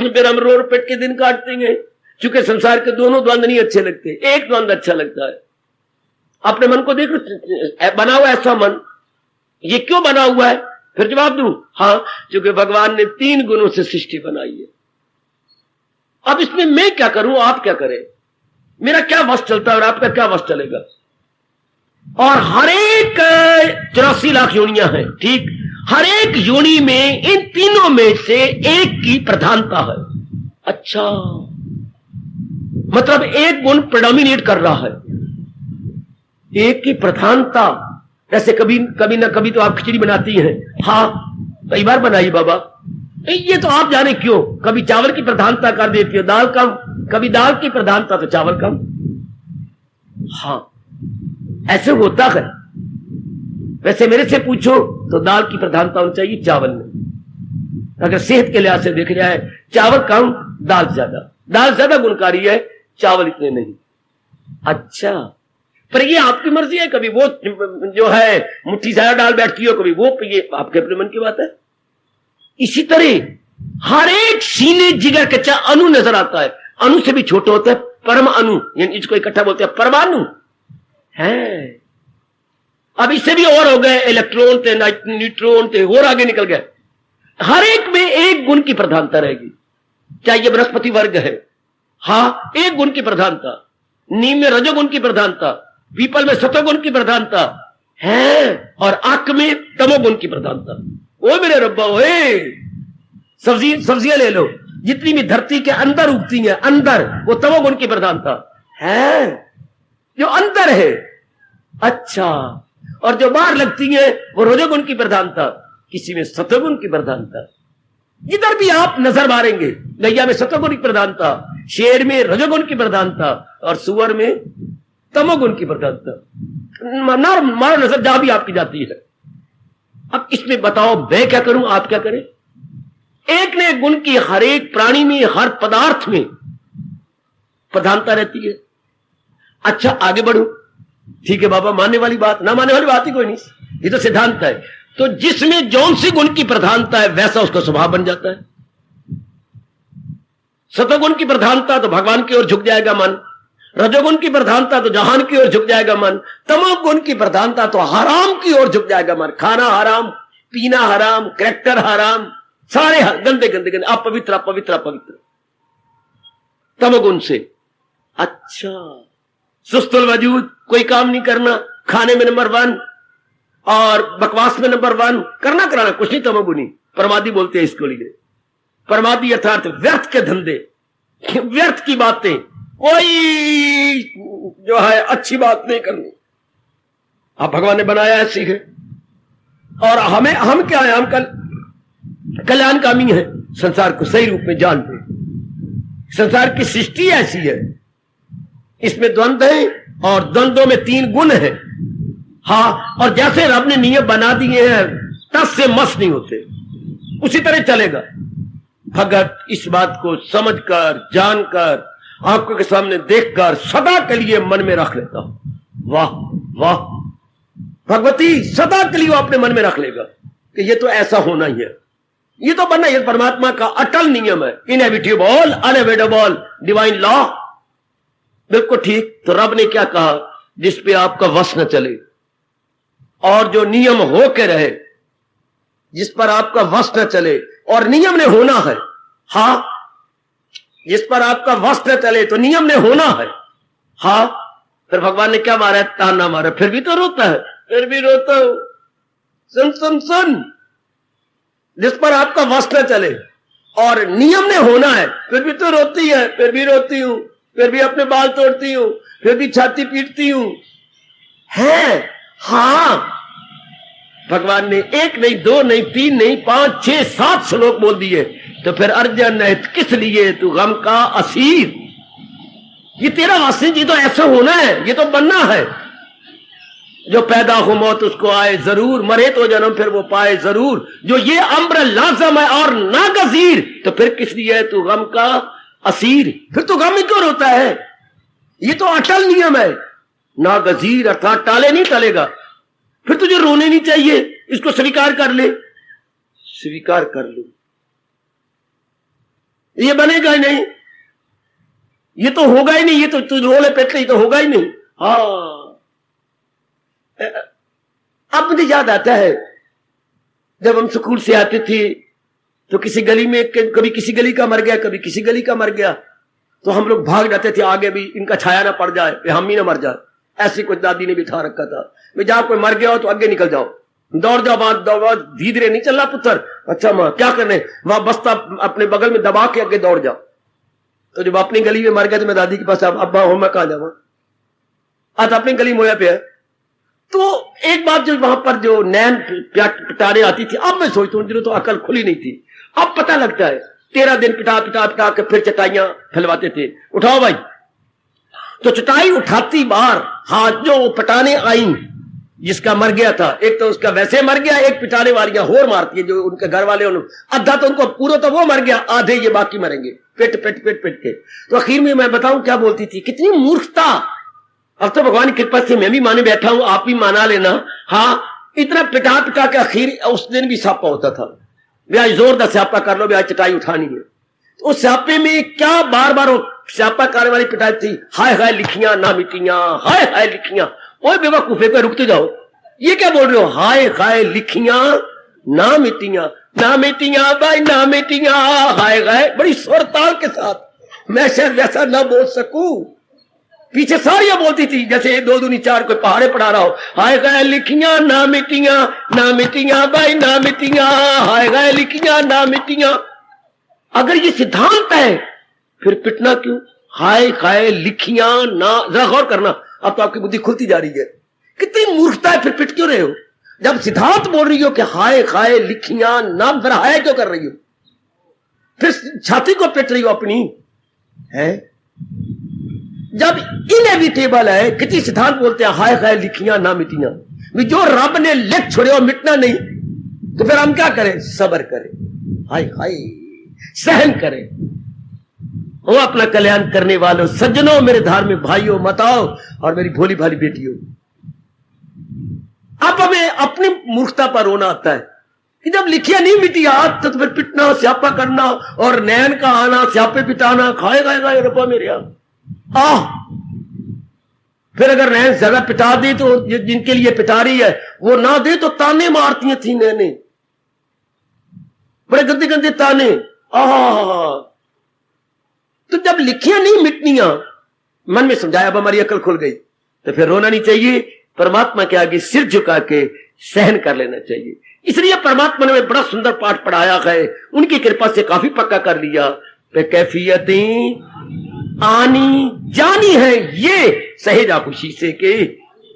फिर हम रोड पेट के दिन काटते हैं। चूंकि संसार के दोनों द्वंद नहीं अच्छे लगते, एक द्वंद अच्छा लगता है। अपने मन को देखो, बना हुआ ऐसा मन, ये क्यों बना हुआ है? फिर जवाब दूं, हाँ, क्योंकि भगवान ने 3 गुणों से सृष्टि बनाई है। अब इसमें मैं क्या करूं, आप क्या करें? मेरा क्या वश चलता है और आपका क्या वश चलेगा? और हर एक 84 लाख योनियां हैं, ठीक, हर एक योनि में इन तीनों में से एक की प्रधानता है। अच्छा, मतलब एक गुण प्रेडोमिनेट कर रहा है, एक की प्रधानता। जैसे कभी कभी ना कभी तो आप खिचड़ी बनाती हैं, हाँ, कई बार बनाई बाबा, ये तो आप जाने क्यों, कभी चावल की प्रधानता कर देती हो, दाल कम, कभी दाल की प्रधानता तो चावल कम। हाँ, ऐसे होता है। वैसे मेरे से पूछो तो दाल की प्रधानता होनी चाहिए चावल में। अगर सेहत के लिहाज से देखा जाए, चावल कम, दाल ज्यादा। दाल ज्यादा गुणकारी है, चावल इतने नहीं। अच्छा, पर ये आपकी मर्जी है, कभी वो जो है मुट्ठी ज्यादा डाल बैठती हो, कभी वो, ये आपके अपने मन की बात है। इसी तरह हर एक सीने जिगर कच्चा अणु नजर आता है, अणु से भी छोटा होता है परम अणु, यानी इसको इकट्ठा बोलते हैं परमाणु है। अब इससे भी और हो गए, इलेक्ट्रॉन थे, न्यूट्रॉन थे, और आगे निकल गए। हर एक में एक गुण की प्रधानता रहेगी, चाहे ये बृहस्पति वर्ग है, हाँ, एक गुण की प्रधानता। नीम में रजोगुण की प्रधानता, पीपल में सतोगुण की प्रधानता है, और आंख में तमोगुण की प्रधानता। ओ मेरे रब्बा, ओए, सब्जियां ले लो, जितनी भी धरती के अंदर उगती हैं, अंदर, वो तमोगुण की प्रधानता है, जो अंदर है। अच्छा, और जो बाहर लगती है वो रजोगुण की प्रधानता, किसी में सतोगुण की प्रधानता। इधर भी आप नजर मारेंगे, गैया में सतोगुण की प्रधानता, शेर में रजोगुण की प्रधानता, और सुअर में तमोगुण की प्रधानता। मारो नजर जहां भी आपकी जाती है। अब इसमें बताओ मैं क्या करूं, आप क्या करें? एक ने गुण की हर एक प्राणी में, हर पदार्थ में प्रधानता रहती है। अच्छा, आगे बढ़ो, ठीक है बाबा, मानने वाली बात, ना मानने वाली बात ही कोई नहीं, ये तो सिद्धांत है। तो जिसमें जौन सी गुण की प्रधानता है वैसा उसका स्वभाव बन जाता है। सतोगुण की प्रधानता तो भगवान की ओर झुक जाएगा मन, रजोगुण की प्रधानता तो जहान की ओर झुक जाएगा मन, तमोगुण की प्रधानता तो हराम की ओर झुक जाएगा मन। खाना हराम, पीना हराम, कैरेक्टर हराम, सारे गंदे गंदे गंदे, अपवित्र अपवित्र अपवित्र तमोगुण से। अच्छा, सुस्तुल वजूद, कोई काम नहीं करना, खाने में नंबर 1 और बकवास में नंबर 1, करना कराना कुछ नहीं, तमोगुणी, प्रमादी बोलते हैं इसको लिए। प्रमादी अर्थात व्यर्थ के धंधे, व्यर्थ की बातें, कोई जो है अच्छी बात नहीं करनी। अब भगवान ने बनाया ऐसी है, और हम क्या है, हम कल्याणकामी है, संसार को सही रूप में जानते। संसार की सृष्टि ऐसी है, इसमें द्वंद्व है, और द्वंद्वों में 3 गुण है। हाँ, और जैसे रब ने नियम बना दिए हैं, टस से मस नहीं होते, उसी तरह चलेगा। भगत इस बात को समझकर, जानकर, आंखों के सामने देखकर सदा के लिए मन में रख लेता हूं। वाह वाह, भगवती सदा के लिए वो अपने मन में रख लेगा कि ये तो ऐसा होना ही है, ये तो बनना, ये परमात्मा का अटल नियम है, इनएविटेबल, अनएवॉइडेबल डिवाइन लॉ। बिल्कुल ठीक। तो रब ने क्या कहा, जिस पे आपका वश न चले और जो नियम हो के रहे, जिस पर आपका वश न चले और नियम ने होना है। हाँ, जिस पर आपका वश न चले तो नियम ने होना है। हाँ, फिर भगवान ने क्या मारा है, ताना मारा, फिर भी तो रोता है, फिर भी रोता हूं, सुन सुन सुन। जिस पर आपका वश न चले और नियम ने होना है, फिर भी तो रोती है, फिर भी रोती हूं, फिर भी अपने बाल तोड़ती हूं, फिर भी छाती पीटती हूं, है। हाँ, भगवान ने 1 नहीं, 2 नहीं, 3 नहीं, 5, 6, 7 श्लोक बोल दिए। तो फिर अर्जुन है, किस लिए तू गम का असीर, ये तेरा वासी जी, तो ऐसा होना है, ये तो बनना है। जो पैदा हो मौत उसको आए जरूर, मरे तो जन्म फिर वो पाए जरूर, जो ये अम्र लाजम है और ना गजीर, तो फिर किस लिए तू गम का असीर, फिर तो गम ही क्यों रोता है, ये तो अटल नियम है। ना गजीर अर्थात टाले नहीं टलेगा, फिर तुझे रोने नहीं चाहिए, इसको स्वीकार कर ले, स्वीकार कर लो, ये बनेगा ही नहीं, ये तो होगा ही नहीं, ये तो तू रोले पेटले, तो होगा ही नहीं। हाँ, अब मुझे याद आता है, जब हम स्कूल से आते थे तो किसी गली में कभी किसी गली का मर गया, कभी किसी गली का मर गया, तो हम लोग भाग जाते थे आगे भी इनका छाया ना पड़ जाए, हम ही ना मर जाए। ऐसी कुछ दादी ने बिठा रखा था, भाई जहां कोई मर गया हो तो आगे निकल जाओ, दौड़ जाओ, बात दौड़, धीरे नहीं चलना पुत्र। अच्छा माँ क्या करने, वहां बस्ता अपने बगल में दबा के आगे दौड़ जाओ। तो जब अपनी गली में मर गया तो मैं दादी के पास, अब्बा हो मैं कहा जाऊँ, आज अपनी गली मोया पे है। तो एक बात जो वहां पर जो नैन पिटाने आती थी, अब मैं सोचता हूँ तो अकल खुली नहीं थी, अब पता लगता है 13 दिन पिटा पिटा पिटा के फिर चटाइयां फैलवाते थे, उठाओ भाई। तो चटाई उठाती बार हाथ जो पिटाने आई, जिसका मर गया था, एक तो उसका वैसे मर गया, एक पिटाने वालियां होर मारती है जो उनके घर वाले, आधा तो उनको पूरा तो वो मर गया, आधे ये बाकी मरेंगे पिट पिट पिट पिट के। तो आखिर में मैं बताऊं क्या बोलती थी, कितनी मूर्खता। अब तो भगवान की कृपा से मैं भी माने बैठा हूं, आप भी माना लेना। हाँ, इतना पिटा पिटा के आखिर उस दिन भी स्यापा होता था, ब्याज जोरदार स्यापा कर लो, ब्याज चटाई उठानी है। तो उस स्यापे में क्या बार बार स्यापा करने वाली पिटाई थी, हाय हाय लिखियां ना मिटियां, हाय हाय लिखियां। ओए बेवकूफे पे रुकते जाओ, ये क्या बोल रहे हो, हाय हाय लिखियां ना मिटियां, ना मिटियां भाई ना मिटियां, हाय हाय, बड़ी सुर ताल के साथ। मैं शायद वैसा ना बोल सकूं, पीछे सारियां बोलती थी जैसे 2 दूनी 4 कोई पहाड़े पढ़ा रहा हो, हाय हाय लिखियां ना मिटियां भाई ना मिटियां, हाय हाय लिखियां ना मिटियां। अगर ये सिद्धांत है फिर पिटना क्यों, हाय हाय लिखियां ना, जरा गौर करना, अब तो आपकी बुद्धि खुलती जा रही है, कितनी मूर्खता है, फिर पिट क्यों रहे हो। जब सिद्धांत बोल रही हो कि हाय हाय लिखियां ना, फिर हाय क्यों कर रही हो, फिर छाती को पिट रही हो अपनी है। जब इनएविटेबल है, किसी सिद्धांत बोलते हैं हाय हाय लिखियां ना मिटियां, जो रब ने लिख छोड़े हो मिटना नहीं, तो फिर हम क्या करें, सब्र करें, हाय हाय सहन करें। वो अपना कल्याण करने वालों सज्जनों, मेरे धार्मिक भाइयों मत आओ और मेरी भोली भाली बेटियों, अब हमें अपनी मूर्खता पर रोना आता है कि जब लिखिया नहीं मिटी हाथ तो फिर पिटना, स्यापा करना और नैन का आना, स्यापे पिटाना, खाए खाए खाए रब्बा मेरे यहाँ फिर अगर नैन ज्यादा पिटा दी तो जिनके लिए पिटा रही है वो ना दे तो ताने मारती थी नैने, बड़े गंदे गंदे ताने। तो जब लिखियां नहीं मिटनियां, मन में समझाया, अब हमारी अकल खुल गई, तो फिर रोना नहीं चाहिए, परमात्मा के आगे सिर झुका के सहन कर लेना चाहिए। इसलिए परमात्मा ने बड़ा सुंदर पाठ पढ़ाया है, उनकी कृपा से काफी पक्का कर लिया। कैफियतें आनी जानी है ये सहेजा खुशी से के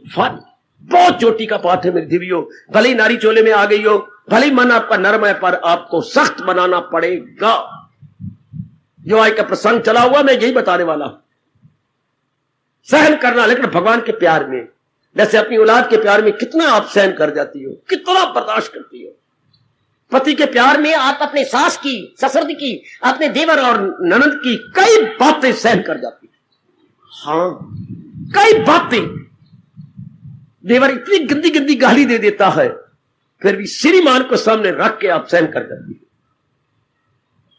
फल। बहुत चोटी का पाठ है मेरी देवियों, भले ही नारी चोले में आ गई हो, भले ही मन आपका नरम है, पर आपको सख्त बनाना पड़ेगा। जो आज का प्रसंग चला हुआ मैं यही बताने वाला, सहन करना, लेकिन भगवान के प्यार में, जैसे अपनी औलाद के प्यार में कितना आप सहन कर जाती हो, कितना बर्दाश्त करती हो। पति के प्यार में आप अपने सास की, ससुर की, अपने देवर और ननद की कई बातें सहन कर जाती हो। हाँ, कई बातें। देवर इतनी गंदी गंदी गाली दे देता है, फिर भी श्रीमान को सामने रख के आप सहन कर जाती हो।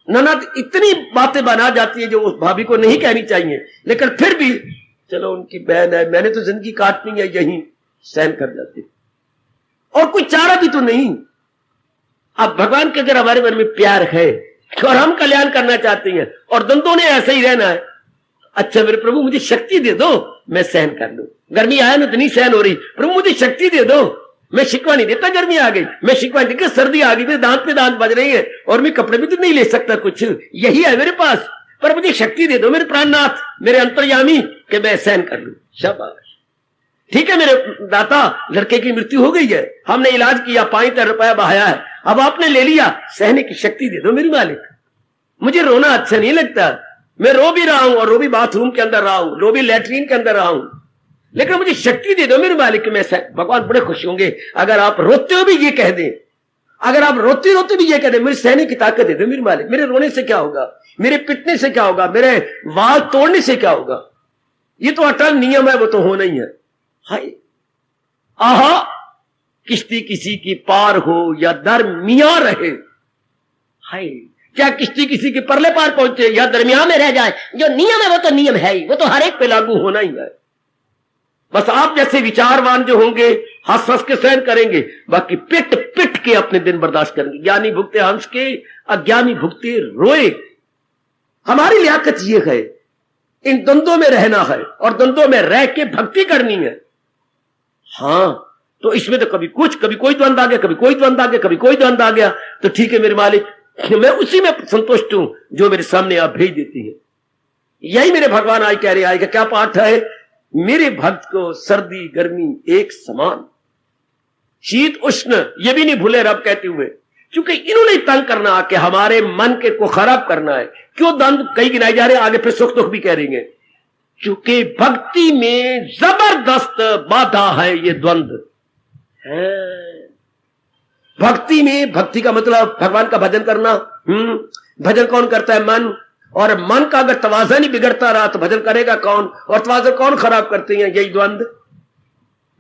ननद इतनी बातें बना जाती है जो उस भाभी को नहीं कहनी चाहिए, लेकिन फिर भी चलो उनकी बहन है, मैंने तो जिंदगी काटनी है, यही सहन कर जाती, और कोई चारा भी तो नहीं। अब भगवान के अगर हमारे मन में प्यार है और हम कल्याण करना चाहते हैं और दंतों ने ऐसे ही रहना है, अच्छा मेरे प्रभु मुझे शक्ति दे दो, मैं सहन कर लूं। गर्मी आया ना तो नहीं सहन हो रही, प्रभु मुझे शक्ति दे दो, मैं शिकवा नहीं देता। गर्मी आ गई, मैं शिकवा नहीं देता, सर्दी आ गई, मेरे दांत पे दांत बज रही है और मैं कपड़े भी तो नहीं ले सकता, कुछ यही है मेरे पास, पर मुझे शक्ति दे दो मेरे प्राणनाथ, मेरे अंतर्यामी, कि मैं सहन कर लूं। शाबाश, ठीक है मेरे दाता, लड़के की मृत्यु हो गई है, हमने इलाज किया, 5 रुपया बहाया है, अब आपने ले लिया, सहने की शक्ति दे दो मेरी मालिक। मुझे रोना अच्छा नहीं लगता, मैं रो भी रहा हूं और रो भी बाथरूम के अंदर रहा हूं, रो भी लैट्रीन के अंदर रहा हूं, लेकिन मुझे शक्ति दे दो मेरे मालिक। मैं भगवान बड़े खुश होंगे अगर आप रोते हो भी ये कह दें, अगर आप रोते रोते भी ये कह दें मेरी सहने की ताकत दे दो मेरे मालिक। मेरे रोने से क्या होगा, मेरे पिटने से क्या होगा, मेरे वाल तोड़ने से क्या होगा, ये तो अटल नियम है, वो तो होना ही है। हाय आहा, किश्ती किसी की पार हो या दरमियान रहे, हाय क्या किश्ती किसी के परले पार पहुंचे या दरमियान में रह जाए, जो नियम है वो तो नियम है ही, वो तो हर एक पे लागू होना ही है। बस आप जैसे विचारवान जो होंगे हंस हंस के सहन करेंगे, बाकी पिट पिट के अपने दिन बर्दाश्त करेंगे। ज्ञानी भुगते हंस के, अज्ञानी भुगते रोए। हमारी लियाकत ये है, इन द्वंद्वों में रहना है और द्वंद्वों में रह के भक्ति करनी है। हाँ, तो इसमें तो कभी कुछ, कभी कोई द्वंद आ गया, कभी कोई द्वंद आ गया, कभी कोई द्वंद आ गया, तो ठीक है मेरे मालिक, मैं उसी में संतुष्ट हूं जो मेरे सामने आप भेज देती है। यही मेरे भगवान आज कह रहे हैं। क्या पाठ है? मेरे भक्त को सर्दी गर्मी एक समान, शीत उष्ण ये भी नहीं भूले रब कहते हुए, क्योंकि इन्होंने तंग करना कि हमारे मन के को खराब करना है। क्यों द्वंद कई गिनाए जा रहे हैं, आगे फिर सुख दुख भी कह देंगे। क्योंकि भक्ति में जबरदस्त बाधा है ये द्वंद है। भक्ति में, भक्ति का मतलब भगवान का भजन करना। भजन कौन करता है? मन। और मन का अगर तवाज़न ही बिगड़ता रहा तो भजन करेगा कौन? और तवाज़न कौन खराब करते हैं? यही द्वंद।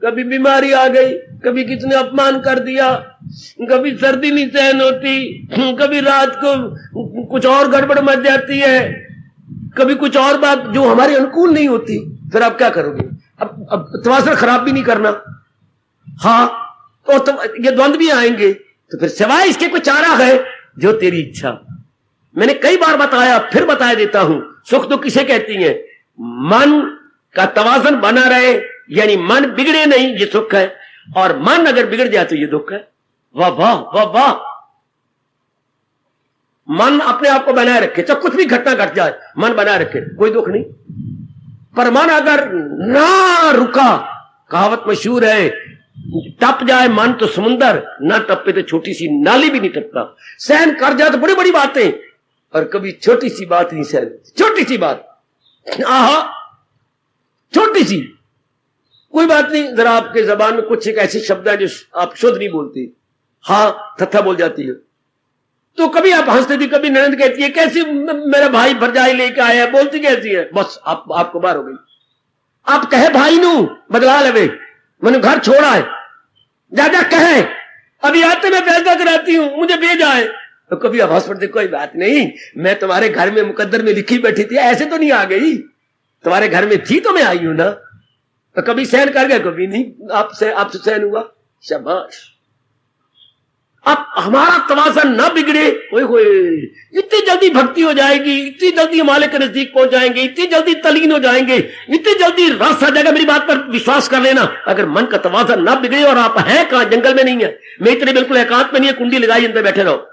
कभी बीमारी आ गई, कभी किसने अपमान कर दिया, कभी सर्दी नहीं सहन होती, कभी रात को कुछ और गड़बड़ मच जाती है, कभी कुछ और बात जो हमारे अनुकूल नहीं होती, फिर आप क्या करोगे? अब तवाज़न खराब भी नहीं करना। हाँ, तो ये द्वंद भी आएंगे, तो फिर सिवाय इसके कोई चारा है? जो तेरी इच्छा। मैंने कई बार बताया, फिर बता देता हूं। सुख दुख किसे कहती है? मन का तवाज़न बना रहे, यानी मन बिगड़े नहीं, ये सुख है। और मन अगर बिगड़ जाए तो ये दुख है। वाह वाह वाह वाह। मन अपने आप को बनाए रखे, चाहे कुछ भी घटना घट जाए, मन बनाए रखे, कोई दुख नहीं। पर मन अगर ना रुका, कहावत मशहूर है, टप जाए मन तो समुंदर, ना टपे तो छोटी सी नाली भी नहीं टपता। सहन कर जाए तो बड़ी बड़ी बातें, और कभी छोटी सी बात नहीं सहन, छोटी सी बात, आहा छोटी सी कोई बात नहीं। जरा आपके जबान में कुछ एक ऐसे शब्द है जो आप शुद्ध नहीं बोलती, हाँ थत्था बोल जाती है, तो कभी आप हंसते थी, कभी ननद कहती है कैसी मेरा भाई भरजाई लेके आया, बोलती कैसी है, बस आपको बार हो गई। आप कहे भाई नू बदला लेवे, मैंने घर छोड़ा है, जा कहे अभी आते मैं पैदा कराती हूं, मुझे भेजा है। तो कभी आप हंस पड़ते, कोई बात नहीं, मैं तुम्हारे घर में मुकद्दर में लिखी बैठी थी, ऐसे तो नहीं आ गई, तुम्हारे घर में थी तो मैं आई हूं ना। तो कभी सहन कर गया, कभी नहीं आपसे सहन हुआ, शाबाश। अब हमारा तवाज़न ना बिगड़े, ओए होए, इतनी जल्दी भक्ति हो जाएगी, इतनी जल्दी मालिक के नजदीक पहुंच जाएंगे, इतनी जल्दी तलीन हो जाएंगे, इतनी जल्दी रस आ जाएगा। मेरी बात पर विश्वास कर लेना। अगर मन का तवाज़न ना बिगड़े, और आप हैं कहां, जंगल में नहीं है, मैं इतने बिल्कुल एकांत में नहीं है, कुंडी लगाई अंदर बैठे रहो।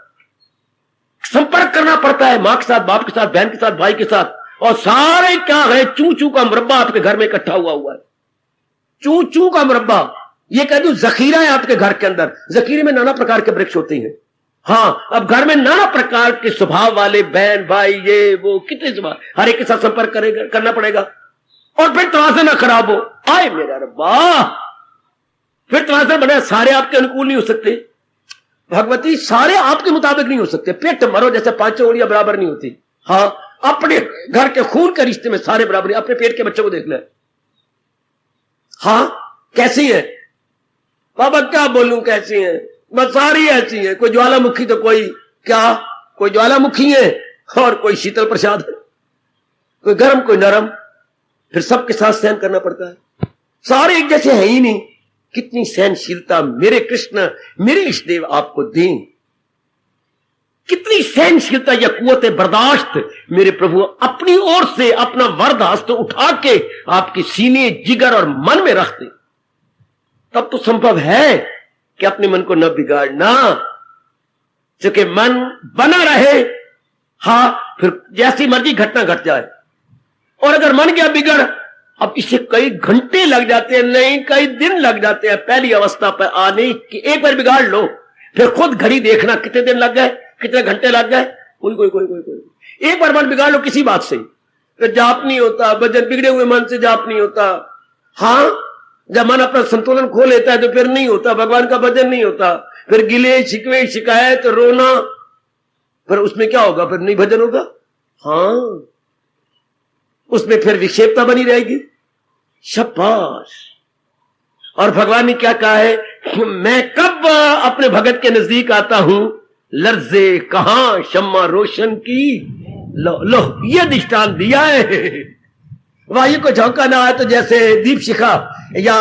संपर्क करना पड़ता है मां के साथ, बाप के साथ, बहन के साथ, भाई के साथ, और सारे क्या है, चू चू का मुरब्बा आपके घर में इकट्ठा हुआ है। चू चू का मुरब्बा, ये कह दूं जखीरा है आपके घर के अंदर। जखीरे में नाना प्रकार के वृक्ष होते हैं। हाँ, अब घर में नाना प्रकार के स्वभाव वाले बहन भाई, ये वो कितने स्वभाव, हर एक के साथ संपर्क करना पड़ेगा। और फिर तवाज़न ना खराब हो, आए मेरा रब्बा, फिर तवाज़न बने, सारे आपके अनुकूल नहीं हो सकते भगवती, सारे आपके मुताबिक नहीं हो सकते। पेट मरो जैसे पांचों उंगलियां बराबर नहीं होती। हाँ, अपने घर के खून के रिश्ते में सारे बराबर। अपने पेट के बच्चों को देख ले, हाँ कैसी है बाबा, क्या बोलूं कैसी है, बस सारी ऐसी है। कोई ज्वालामुखी तो कोई क्या, कोई ज्वालामुखी है और कोई शीतल प्रसाद है, कोई गर्म कोई नरम, फिर सबके साथ सहन करना पड़ता है। सारे एक जैसे हैं ही नहीं। कितनी सहनशीलता मेरे कृष्ण, मेरे इष्ट देव आपको दें, कितनी सहनशीलता या कुव्वत बर्दाश्त मेरे प्रभु अपनी ओर से अपना वरद हस्त उठा के आपके सीने, जिगर और मन में रख दे। तब तो संभव है कि अपने मन को न बिगाड़ना, क्योंकि मन बना रहे। हाँ, फिर जैसी मर्जी घटना घट जाए, और अगर मन गया बिगड़, अब इसे कई घंटे लग जाते हैं, नहीं कई दिन लग जाते हैं पहली अवस्था पर आने की। एक बार बिगाड़ लो, फिर खुद घड़ी देखना कितने दिन लग गए, कितने घंटे लग गए। कोई कोई कोई कोई कोई एक बार मन बिगाड़ लो किसी बात से, फिर जाप नहीं होता, भजन बिगड़े हुए मन से जाप नहीं होता। हाँ, जब मन अपना संतुलन खो लेता है तो फिर नहीं होता, भगवान का भजन नहीं होता, फिर गिले शिकवे शिकायत रोना, फिर उसमें क्या होगा, फिर नहीं भजन होगा। हाँ, उसमें फिर विक्षेपता बनी रहेगी। शाबाश। और भगवान ने क्या कहा है, मैं कब अपने भगत के नजदीक आता हूं, लर्जे कहां शम्मा रोशन की, लो लो ये दृष्टांत दिया है। वायु को झोंका ना आए तो जैसे दीप शिखा या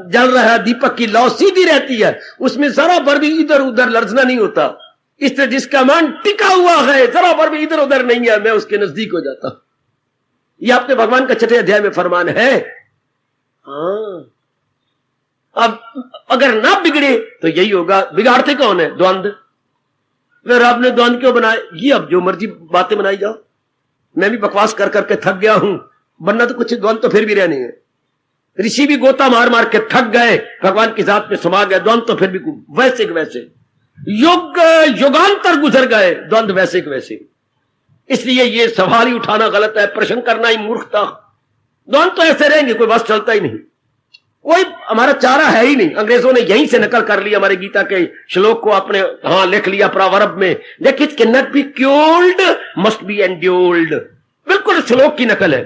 जल रहा दीपक की लौ सीधी रहती है, उसमें जरा भर भी इधर उधर लर्जना नहीं होता। इस तरह जिसका मन टिका हुआ है, जरा भर भी इधर उधर नहीं है, मैं उसके नजदीक हो जाता हूं। यह अपने भगवान का 6ठे अध्याय में फरमान है। हाँ, अब अगर ना बिगड़े तो यही होगा। बिगाड़ते कौन है? द्वंद। फिर आपने द्वंद क्यों बनाए? ये अब जो मर्जी बातें बनाई जाओ, मैं भी बकवास कर करके थक गया हूं, बनना तो कुछ द्वंद तो फिर भी रहने हैं। ऋषि भी गोता मार मार के थक गए, भगवान की जात में समा गए, द्वंद तो फिर भी वैसे के वैसे। युग युगांतर गुजर गए, द्वंद वैसे के वैसे। इसलिए ये सवाल ही उठाना गलत है, प्रश्न करना ही मूर्खता। द्वंद तो ऐसे रहेंगे, कोई बस चलता ही नहीं, कोई हमारा चारा है ही नहीं। अंग्रेजों ने यहीं से नकल कर लिया हमारे गीता के श्लोक को, अपने लिख लिया प्रावरब में, देखिए it can not be cured must be endured. बिल्कुल श्लोक की नकल है।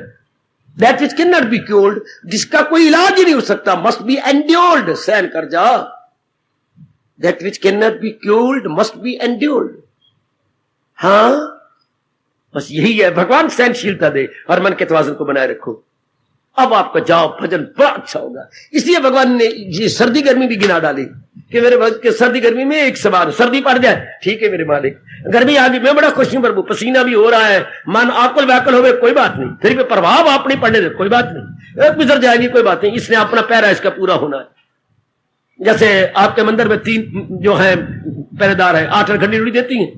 That which can not be cured, जिसका कोई इलाज ही नहीं हो सकता, मस्ट बी एंड्योल्ड, सहन कर जा। That which can not be cured must be endured. हाँ, बस यही है, भगवान सहनशीलता दे और मन के तवाज़ुन को बनाए रखो। अब आपका जाओ भजन बड़ा अच्छा होगा। इसलिए भगवान ने ये सर्दी गर्मी भी गिना डाली कि मेरे भक्त के सर्दी गर्मी में एक समान, सर्दी पड़ जाए ठीक है मेरे मालिक, गर्मी आ गई मैं बड़ा खुश हूं प्रभु, पसीना भी हो रहा है, मन आकुल व्याकुल हो गए, कोई बात नहीं, फिर भी प्रभाव आप नहीं पड़ने दे, कोई बात नहीं, गुजर जाएगी, कोई बात नहीं, इसने अपना पैरा इसका पूरा होना है। जैसे आपके मंदिर में 3 जो है पहरेदार है, 8 घंटे ड्यूटी देती है।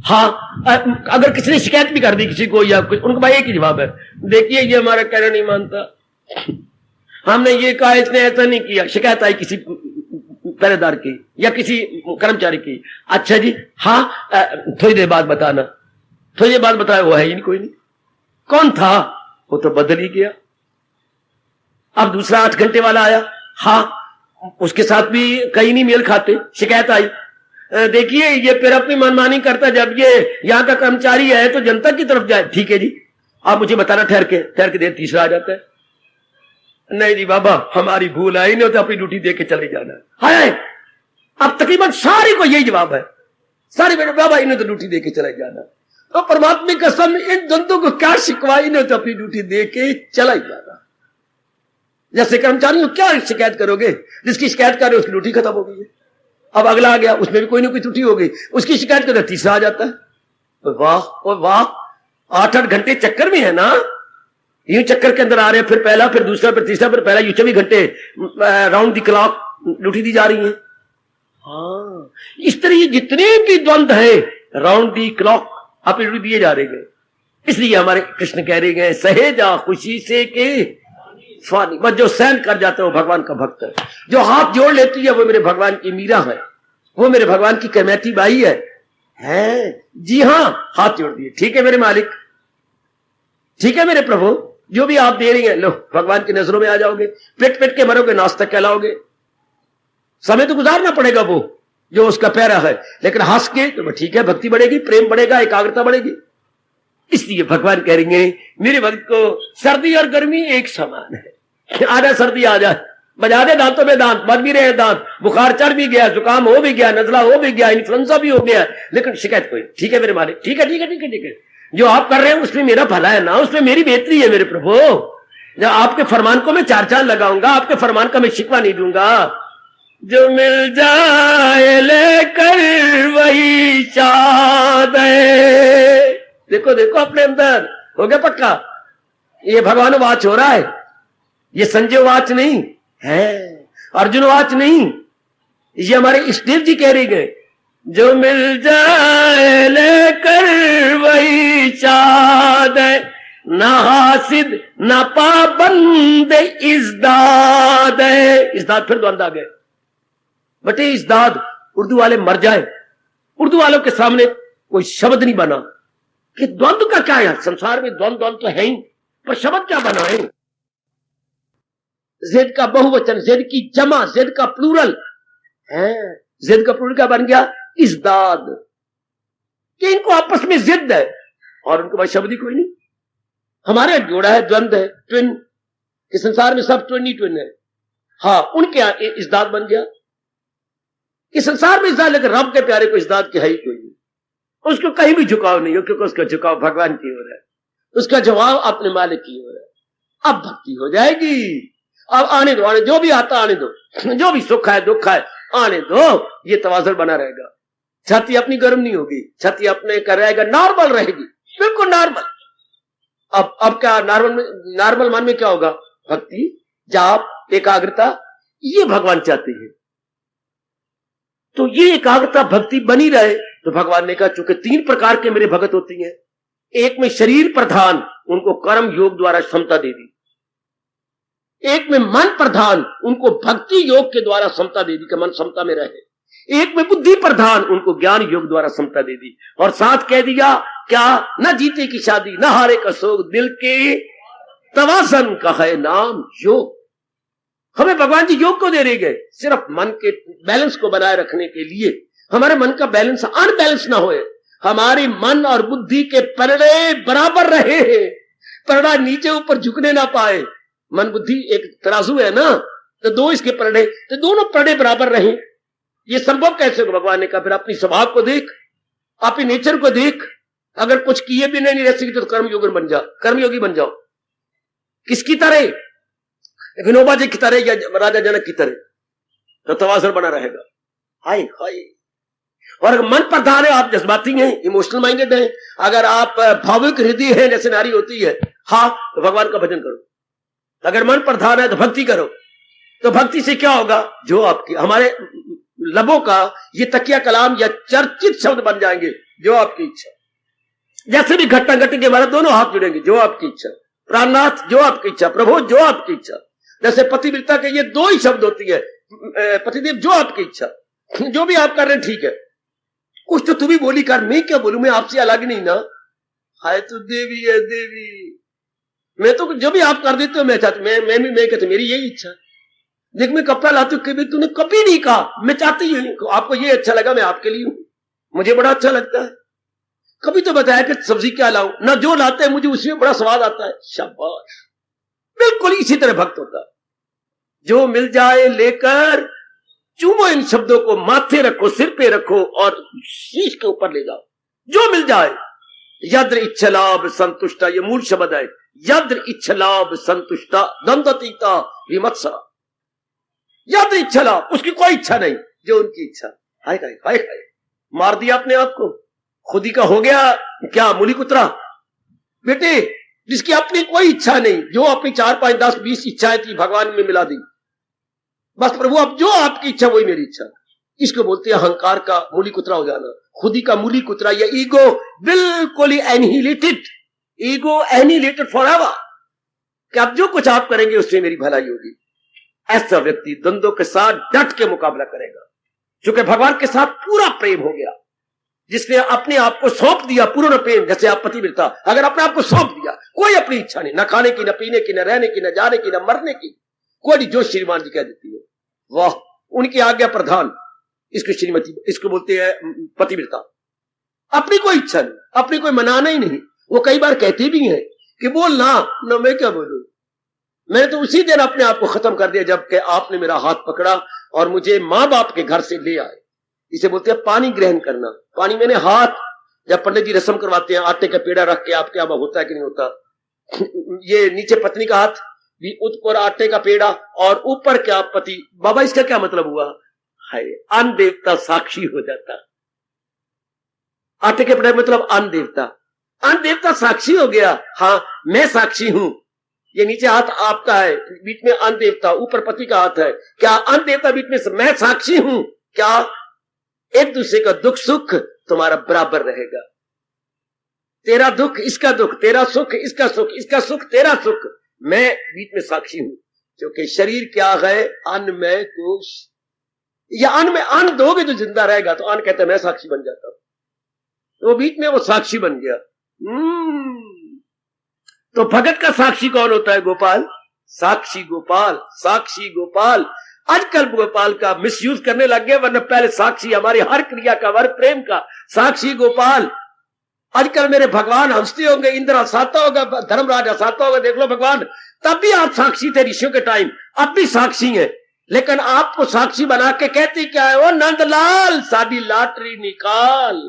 हाँ, अगर किसी ने शिकायत भी कर दी किसी को या कुछ, उनका भाई एक ही जवाब है, देखिए ये हमारा कहना नहीं मानता, हमने ये कहा, इसने ऐसा नहीं किया। शिकायत आई किसी पहरेदार की या किसी कर्मचारी की, अच्छा जी हाँ थोड़ी देर बाद बताना, थोड़ी देर बाद बताया, वो है ही नहीं, कोई नहीं, कौन था? वो तो बदल ही गया। अब दूसरा 8 घंटे वाला आया, हाँ उसके साथ भी कहीं नहीं मेल खाते, शिकायत आई, देखिए ये फिर अपनी मनमानी करता, जब ये यहां का कर्मचारी है तो जनता की तरफ जाए, ठीक है जी आप मुझे बताना, ठहर के देर तीसरा आ जाता है, नहीं जी बाबा हमारी भूल है, इन्हें तो अपनी ड्यूटी दे के चले जाना है। अब तकरीबन सारी को यही जवाब है, सारी बेटे बाबा इन्हें तो ड्यूटी दे के चले जाना। तो परमात्मा की कसम, इन द्वंद्वों को क्या शिकवा, इन्हें तो अपनी ड्यूटी दे के चला ही जाना। जैसे कर्मचारियों क्या शिकायत करोगे, जिसकी शिकायत कर रहे हो उसकी ड्यूटी खत्म हो गई है, अब अगला आ गया, उसमें भी कोई ना कोई त्रुटि हो गई, उसकी शिकायत करो, तीसरा आ जाता है। वाह वाह, 8-8 घंटे चक्कर में है ना, यूं चक्कर के अंदर आ रहे हैं, फिर पहला फिर दूसरा फिर तीसरा फिर पहला, यूं 24 घंटे राउंड दी क्लॉक ड्यूटी दी जा रही है। हाँ, इस तरह ये जितने भी द्वंद है राउंड दी क्लॉक आप ड्यूटी दिए जा रहे हैं। इसलिए हमारे कृष्ण कह रहे हैं, सहे जा खुशी से के फानी, बस जो सहन कर जाता है वो भगवान का भक्त है, जो हाथ जोड़ लेती है वो मेरे भगवान की मीरा है, वो मेरे भगवान की कैमेटी बाई है जी हाँ, हाथ जोड़ दिए, ठीक है मेरे मालिक, ठीक है मेरे प्रभु, जो भी आप दे रही हैं लो, भगवान की नजरों में आ जाओगे, पेट पेट के मरोगे, नाश्ता कहलाओगे, समय तो गुजारना पड़ेगा वो जो उसका पैरा है, लेकिन हंस के तो ठीक है, भक्ति बढ़ेगी, प्रेम बढ़ेगा, एकाग्रता बढ़ेगी। इसलिए भगवान कह रहे हैं मेरे भक्त को सर्दी और गर्मी एक समान है, आजा सर्दी आ जाए, बजा दे दांतों में दांत, बज भी रहे दांत, बुखार चढ़ भी गया, जुकाम हो भी गया, नजला हो भी गया, इन्फ्लुएंजा भी हो गया, लेकिन शिकायत कोई, ठीक है मेरे मालिक, ठीक है ठीक है ठीक है ठीक है, जो आप कर रहे हैं उसमें मेरा भला है ना, उसमें मेरी बेहतरी है मेरे प्रभु, जब आपके फरमान को मैं 4 चांद लगाऊंगा, आपके फरमान का मैं शिकवा नहीं दूंगा, जो मिल जाए लेकर वही शाद है। देखो देखो अपने अंदर हो गया पक्का, ये भगवान वाच हो रहा है, ये संजय वाच नहीं है, अर्जुन वाच नहीं, ये हमारे इष्टदेव जी कह रहे हैं, जो मिल जाए लेकर वही शाद है, ना हासिद ना पाबंद इज़्दाद है। इज़्दाद फिर द्वंद आ गए, बटे इज़्दाद उर्दू वाले मर जाए, उर्दू वालों के सामने कोई शब्द नहीं बना कि द्वंद का क्या है, संसार में द्वंद द्वंद तो है ही, पर शब्द क्या बना है, ज़ेद का बहुवचन, ज़ेद की जमा, ज़ेद का प्लूरल है, ज़ेद का प्लूरल क्या बन गया, इज़्दाद, कि इनको आपस में जिद है और उनके पास शब्द ही कोई नहीं। हमारे जोड़ा है, द्वंद है, ट्विन, कि संसार में सब ट्विन ही ट्विन है, हाँ उनके इज़्दाद बन गया कि संसार में इज़्दाद, लेकिन रब के प्यारे को इज़्दाद की है ही कोई नहीं, उसको कहीं भी झुकाव नहीं हो, क्योंकि उसका झुकाव भगवान की ओर है, उसका जवाब अपने मालिक की ओर है। अब भक्ति हो जाएगी। अब आने दो, आने जो भी आता आने दो, जो भी सुख है दुख है आने दो, ये तवाज़ुन बना रहेगा। छाती अपनी गर्म नहीं होगी, छाती अपने का रहेगा, नॉर्मल रहेगी, बिल्कुल नॉर्मल। अब क्या नॉर्मल मन में क्या होगा? भक्ति, जाप, एकाग्रता, ये भगवान चाहते हैं। तो ये एकाग्रता भक्ति बनी रहे। तो भगवान ने कहा चूंकि 3 प्रकार के मेरे भगत होती हैं, एक में शरीर प्रधान, उनको कर्म योग द्वारा समता दे दी। एक में मन प्रधान, उनको भक्ति योग के द्वारा समता दे दी कि मन समता में रहे। एक में बुद्धि प्रधान, उनको ज्ञान योग द्वारा समता दे दी। और साथ कह दिया क्या? न जीते की शादी, न हारे का शोक, दिल के तवाज़ुन का है नाम योग। हमें भगवान जी योग को दे रहे गए सिर्फ मन के बैलेंस को बनाए रखने के लिए। हमारे मन का बैलेंस अनबैलेंस ना होए, हमारी मन और बुद्धि के परड़े बराबर रहे, परड़ा नीचे ऊपर झुकने ना पाए। मन बुद्धि एक तराजू है ना, तो 2 इसके परड़े, तो दोनों परड़े बराबर रहे। ये संभव कैसे हो? भगवान ने कहा फिर अपनी स्वभाव को देख, अपनी नेचर को देख। अगर कुछ किए भी नहीं रह सकते तो कर्मयोगी बन जाओ, कर्मयोगी बन जाओ। किसकी तरह? विनोबा जी की तरह या राजा जनक की तरह, तो तवाज़ुन बना रहेगा। हाय हाय। और अगर मन प्रधान है, आप जज्बाती हैं, इमोशनल माइंडेड हैं, अगर आप भावुक हृदय हैं जैसे नारी होती है, हाँ, तो भगवान का भजन करो। अगर मन प्रधान है तो भक्ति करो। तो भक्ति से क्या होगा? जो आपकी हमारे लबों का ये तकिया कलाम या चर्चित शब्द बन जाएंगे, जो आपकी इच्छा। जैसे भी घटना घटेगी हमारे दोनों हाथ जुड़ेंगे, जो आपकी इच्छा। प्राणनाथ, जो आपकी इच्छा। प्रभु, जो आपकी इच्छा। जैसे पतिव्रता के ये 2 ही शब्द होती है, पतिदेव, जो आपकी इच्छा। जो भी आप कर रहे हैं ठीक है, कुछ तो तू भी बोली कर, मैं क्या बोलूं, मैं आपसे अलग नहीं ना। हाय तो देवी है देवी, मैं तो जो भी आप कर देते हो मैं चाहती, मैं कहती मेरी यही इच्छा। देख मैं कपड़ा लाती हूँ, कभी तूने कभी नहीं कहा मैं चाहती हूँ आपको ये अच्छा लगा, मैं आपके लिए हूं, मुझे बड़ा अच्छा लगता है। कभी तो बताया कि सब्जी क्या लाऊं ना, जो लाते हैं मुझे उसमें बड़ा स्वाद आता है। शाबाश। बिल्कुल इसी तरह भक्त होता है। जो मिल जाए लेकर चूमो, इन शब्दों को माथे रखो, सिर पे रखो और शीश के ऊपर ले जाओ। जो मिल जाए। यद्र इच्छलाभ संतुष्टा, ये मूल शब्द है। यद्र इच्छलाभ संतुष्टा दंदतीता विमत्सरा। यद्र इच्छलाभ, उसकी कोई इच्छा नहीं, जो उनकी इच्छा। हाय हाय हाय हाय, मार दिया अपने आप को, खुद ही का हो गया क्या मूली कुतरा। बेटे, जिसकी अपनी कोई इच्छा नहीं, जो अपनी 4, 5, 10, 20 इच्छाएं थी भगवान में मिला दी। बस प्रभु अब जो आपकी इच्छा वही मेरी इच्छा। इसको बोलते हैं अहंकार का मूली कुतरा हो जाना, खुदी का मूली कुतरा, या ईगो बिल्कुल ही एनिहिलेटेड, ईगो एनिहिलेटेड फॉरएवर, कि अब जो कुछ आप करेंगे उससे मेरी भलाई होगी। ऐसा व्यक्ति द्वंद्वों के साथ डट के मुकाबला करेगा, क्योंकि भगवान के साथ पूरा प्रेम हो गया। जिसने अपने आप को सौंप दिया पूर्ण प्रेम, जैसे आप पतिव्रता, अगर अपने आप को सौंप दिया, कोई अपनी इच्छा नहीं, न खाने की, न पीने की, न रहने की, न जाने की, न मरने की, कोई जो श्रीमान जी कह देती है, वाह, उनकी आज्ञा प्रधान, इसको श्रीमती, इसको बोलते हैं पतिव्रता। अपनी कोई इच्छा नहीं, अपनी कोई मनाना ही नहीं। वो कई बार कहते भी हैं कि बोल ना, मैं क्या बोलूं, मैंने तो उसी दिन अपने आप को खत्म कर दिया जबकि आपने मेरा हाथ पकड़ा और मुझे मां बाप के घर से ले आए। इसे बोलते हैं पानी ग्रहण करना। पानी मैंने हाथ, जब पंडित जी रस्म करवाते हैं आटे का पेड़ा रख के, आपके यहाँ होता है कि नहीं होता, ये नीचे पत्नी का हाथ भी, ऊपर आटे का पेड़ा और ऊपर क्या पति। बाबा इसका क्या मतलब हुआ? हाय, अन्न देवता साक्षी हो जाता। आटे के पेड़ा मतलब अन्न देवता, अन्न देवता साक्षी हो गया। हाँ, मैं साक्षी हूं, ये नीचे हाथ आपका है, बीच में अन्न देवता, ऊपर पति का हाथ है। क्या अन्न देवता बीच में, मैं साक्षी हूं। क्या एक दूसरे का दुख सुख तुम्हारा बराबर रहेगा। तेरा दुख इसका दुख, तेरा सुख इसका सुख, इसका सुख तेरा सुख, मैं बीच में साक्षी हूं। क्योंकि शरीर क्या है? अन्नमय कोश, या अन्न में अन्न दोगे तो जिंदा रहेगा। तो अन्न कहता है मैं साक्षी बन जाता हूं, तो बीच में वो साक्षी बन गया। तो भगत का साक्षी कौन होता है? गोपाल, साक्षी गोपाल, साक्षी गोपाल। आजकल गोपाल का मिसयूज करने लग गए, वरना पहले साक्षी हमारी हर क्रिया का, हर प्रेम का साक्षी गोपाल। आजकल मेरे भगवान हंसते होंगे, इंद्र हंसाता होगा, धर्मराज हंसाता होगा, देख लो भगवान, तब भी आप साक्षी थे ऋषियों के टाइम, अब भी साक्षी हैं। लेकिन आपको साक्षी बना के कहते क्या है? वो नंदलाल साडी लॉटरी निकाल।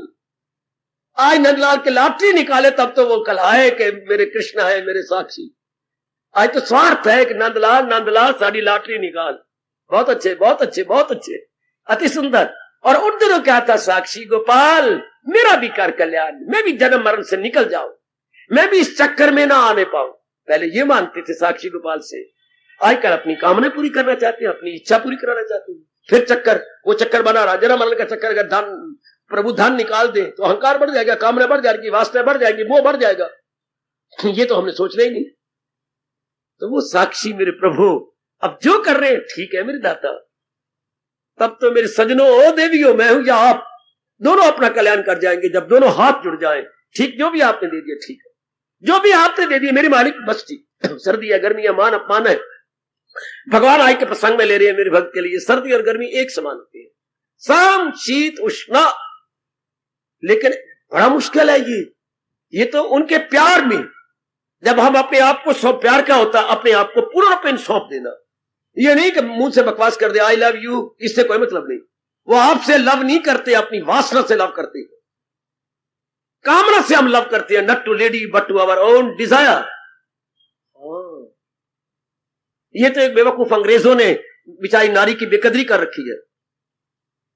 आज नंदलाल के लॉटरी निकाले तब तो वो कल आए कि मेरे कृष्ण है मेरे साक्षी। आज तो स्वार्थ है कि नंदलाल नंदलाल साड़ी लॉटरी निकाल, बहुत अच्छे बहुत अच्छे बहुत अच्छे, अति सुंदर। और उन दिनों क्या था, साक्षी गोपाल मेरा भी कर कल्याण, मैं भी जन्म मरण से निकल जाऊं, मैं भी इस चक्कर में ना आने पाऊं। पहले ये मानते थे साक्षी गोपाल से, आजकल अपनी कामना पूरी करना चाहते हैं, अपनी इच्छा पूरी कराना चाहते हैं। फिर चक्कर, वो चक्कर बना रहा, जन्म मरण का चक्कर। अगर धन प्रभु धन निकाल दे तो अहंकार बढ़ जाएगा, कामना बढ़ जाएगी, वासना बढ़ जाएगी, मोह बढ़ जाएगा। ये तो हमने सोचना ही नहीं। तो वो साक्षी मेरे प्रभु अब जो कर रहे हैं ठीक है मेरे दाता। तब तो मेरे सजनों, ओ देवियों, मैं हूं या आप, दोनों अपना कल्याण कर जाएंगे जब दोनों हाथ जुड़ जाएं। ठीक, जो भी आपने दे दिया ठीक है, जो भी आपने दे दिया मेरी मालिक, बस ठीक। सर्दी है गर्मी है, मान अपमान है, भगवान आज के प्रसंग में ले रहे हैं मेरे भक्त के लिए। सर्दी और गर्मी एक समान होती है, शाम शीत उष्णा, लेकिन बड़ा मुश्किल है ये तो उनके प्यार में, जब हम अपने आप को सौंप, प्यार क्या होता है, अपने आप को पूर्ण रूप से सौंप देना। ये नहीं कि मुंह से बकवास कर दे आई लव यू, इससे कोई मतलब नहीं। वो आपसे लव नहीं करते, अपनी वासना से लव करते हैं, कामना से हम लव करते हैं, not to lady but to our own desire. ये तो एक बेवकूफ अंग्रेजों ने बेचारी नारी की बेकदरी कर रखी है।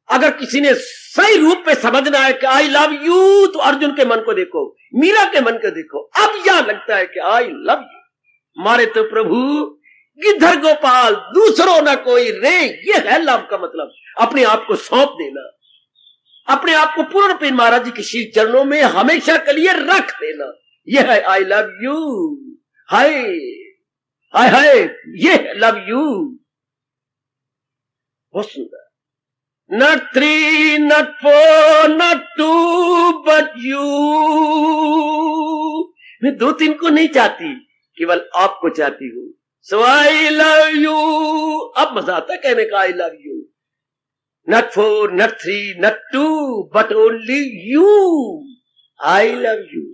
अगर किसी ने सही रूप में समझना है कि आई लव यू, तो अर्जुन के मन को देखो, मीरा के मन को देखो, अब यह लगता है कि आई लव यू। मारे तो प्रभु गिद्धर गोपाल दूसरों ना कोई रे, ये है लव का मतलब, अपने आप को सौंप देना, अपने आप को पूर्ण रूप महाराज जी के श्री चरणों में हमेशा के लिए रख देना। यह है आई लव यू। हाय हाय हाय, ये लव यू। बहुत सुंदर। Not three, not four, not two, but you। मैं दो तीन को नहीं चाहती, केवल आपको चाहती हूँ। So I love you। अब मजा आता कहने का I love you। Not four, not three, not two, but only you। I love you।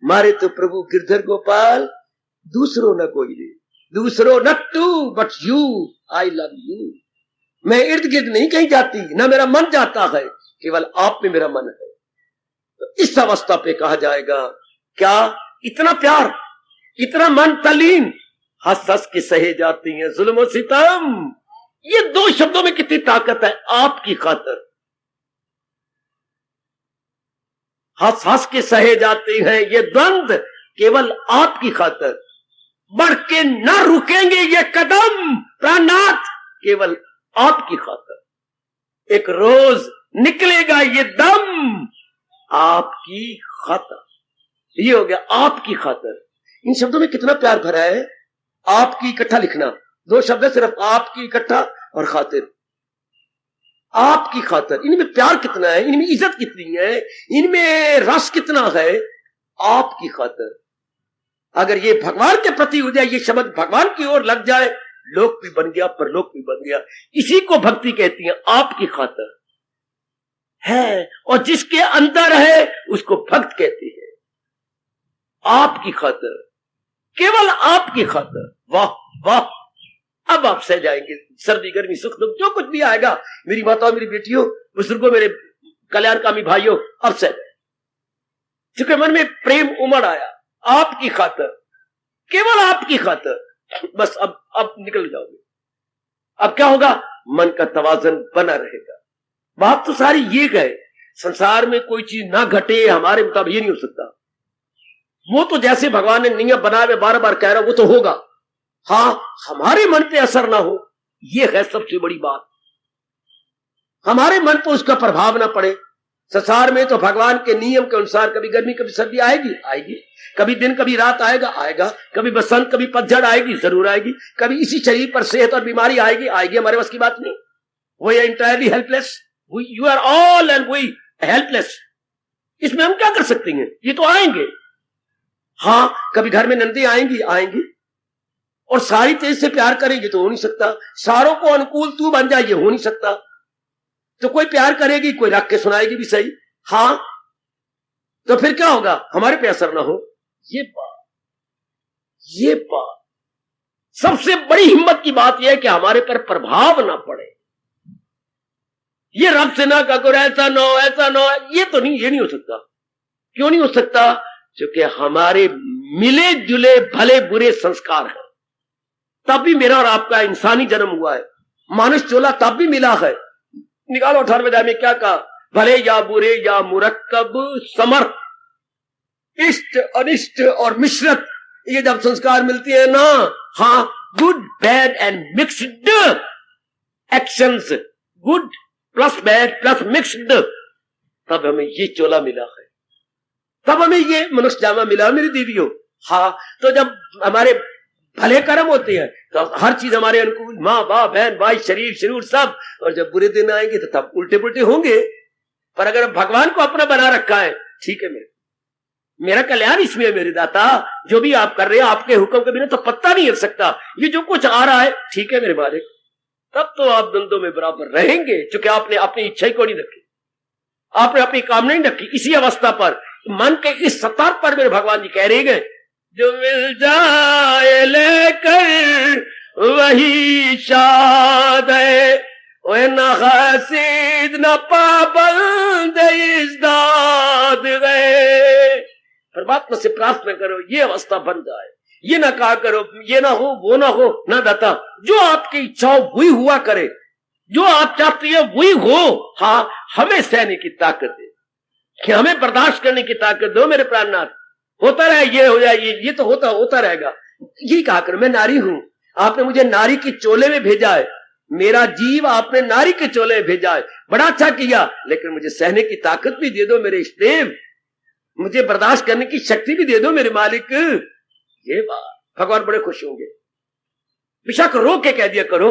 मारे तो प्रभु गिरधर गोपाल दूसरों न कोई रे, दूसरों not two, but you। I love you। मैं इर्द गिर्द नहीं कहीं जाती, ना मेरा मन जाता है, केवल आप में मेरा मन है। तो इस अवस्था पे कहा जाएगा क्या, इतना प्यार, इतना मन तल्लीन, हंस हंस के सहे जाती हैं जुल्म और सितम। ये दो शब्दों में कितनी ताकत है, आपकी खातिर हंस हंस के सहे जाते हैं ये द्वंद्व, केवल आपकी खातिर। बढ़ के न रुकेंगे ये कदम प्राणनाथ, केवल आपकी खातिर। एक रोज निकलेगा ये दम, आपकी खातिर। ये हो गया आपकी खातिर। इन शब्दों में कितना प्यार भरा है। आपकी इकट्ठा लिखना, दो शब्द है सिर्फ, आपकी इकट्ठा और खातिर। आपकी खातिर, इनमें प्यार कितना है, इनमें इज्जत कितनी है, इनमें रस कितना है। आपकी खातिर। अगर ये भगवान के प्रति हो जाए, ये शब्द भगवान की ओर लग जाए, लोक भी बन गया, परलोक भी बन गया। इसी को भक्ति कहती है, आपकी खातिर है। और जिसके अंदर है उसको भक्त कहती है। आपकी खातिर, केवल आपकी खातिर। वाह वाह। अब आप सह जाएंगे, सर्दी गर्मी सुख दुख जो कुछ भी आएगा, मेरी माताओं, मेरी बेटियों, बुजुर्गों, मेरे कल्याणकामी भाइयों, अब सह जाए। क्योंकि मन में प्रेम उमड़ आया, आपकी खातिर, केवल आपकी खातिर। बस अब निकल जाओगे। अब क्या होगा, मन का तवाजन बना रहेगा। बात तो सारी ये गए, संसार में कोई चीज ना घटे हमारे मुताबिक, ये नहीं हो सकता। वो तो जैसे भगवान ने नियम बनाए हुए बार बार कह रहा, वो तो होगा। हाँ, हमारे मन पे असर ना हो, ये है सबसे बड़ी बात। हमारे मन पर उसका प्रभाव ना पड़े। संसार में तो भगवान के नियम के अनुसार कभी गर्मी कभी सर्दी आएगी आएगी, कभी दिन कभी रात आएगा आएगा, कभी बसंत कभी पतझड़ आएगी जरूर आएगी, कभी इसी शरीर पर सेहत और बीमारी आएगी आएगी। हमारे बस की बात नहीं। We are entirely helpless, you are all and we helpless. इसमें हम क्या कर सकते हैं, ये तो आएंगे। हाँ, कभी घर में नंदी आएंगी आएंगी, और सारी तेज से प्यार करेंगे तो हो नहीं सकता। सारों को अनुकूल तू बन जाए, ये हो नहीं सकता। तो कोई प्यार करेगी, कोई रख के सुनाएगी भी सही। हाँ, तो फिर क्या होगा, हमारे पे असर ना हो। ये बात सबसे बड़ी हिम्मत की बात यह है कि हमारे पर प्रभाव ना पड़े। ये रब से ना कहो ऐसा ना हो, ऐसा ना हो, ये तो नहीं, ये नहीं हो सकता। क्यों नहीं हो सकता, क्योंकि हमारे मिले जुले भले बुरे संस्कार हैं, तब भी मेरा और आपका इंसानी जन्म हुआ है। मानुष चोला तब भी मिला है। निकालो 18वें अध्याय में क्या कहा, भले या बुरे या मुरक्कब समर्थ, इष्ट अनिष्ट और मिश्रत, ये जब संस्कार मिलती है ना, हाँ, good bad and mixed actions, good plus bad plus mixed, तब हमें ये चोला मिला है, तब हमें ये मनुष्य जामा मिला मेरी देवियों। हाँ, तो जब हमारे भले कर्म होते हैं तो हर चीज हमारे अनुकूल, माँ बाप बहन भाई शरीर शरीर सब, और जब बुरे दिन आएंगे तो तब उल्टे पुल्टे होंगे। पर अगर भगवान को अपना बना रखा है, ठीक है, मेरा कल्याण इसमें है मेरे दाता, जो भी आप कर रहे हैं आपके हुक्म के बिना तो पत्ता नहीं हिल सकता, ये जो कुछ आ रहा है ठीक है मेरे मालिक, तब तो आप द्वंद्वों में बराबर रहेंगे, क्योंकि आपने अपनी इच्छा ही को नहीं रखी, आपने अपनी कामना नहीं रखी। इसी अवस्था पर मन के इस सत्तर पर मेरे भगवान जी कह रहे हैं, जो मिल जाए लेकर वही शाद है, वह न हसीद न पाबंद इस दाद गए। परमात्मा से प्रार्थना करो ये अवस्था बन जाए, ये ना कहा करो ये ना हो वो ना हो, ना दाता जो आपकी इच्छा हो वही हुआ करे, जो आप चाहती है वही हो। हाँ, हमें सहने की ताकत दे, कि हमें बर्दाश्त करने की ताकत दो मेरे प्राणनाथ, होता रहे ये हो जाए, ये तो होता रहेगा। ये कहा करो मैं नारी हूं, आपने मुझे नारी के चोले में भेजा है, मेरा जीव आपने नारी के चोले में भेजा है, बड़ा अच्छा किया, लेकिन मुझे सहने की ताकत भी दे दो मेरे इष्टदेव, मुझे बर्दाश्त करने की शक्ति भी दे दो मेरे मालिक। ये बात भगवान बड़े खुश होंगे। बेशक रो के कह दिया करो,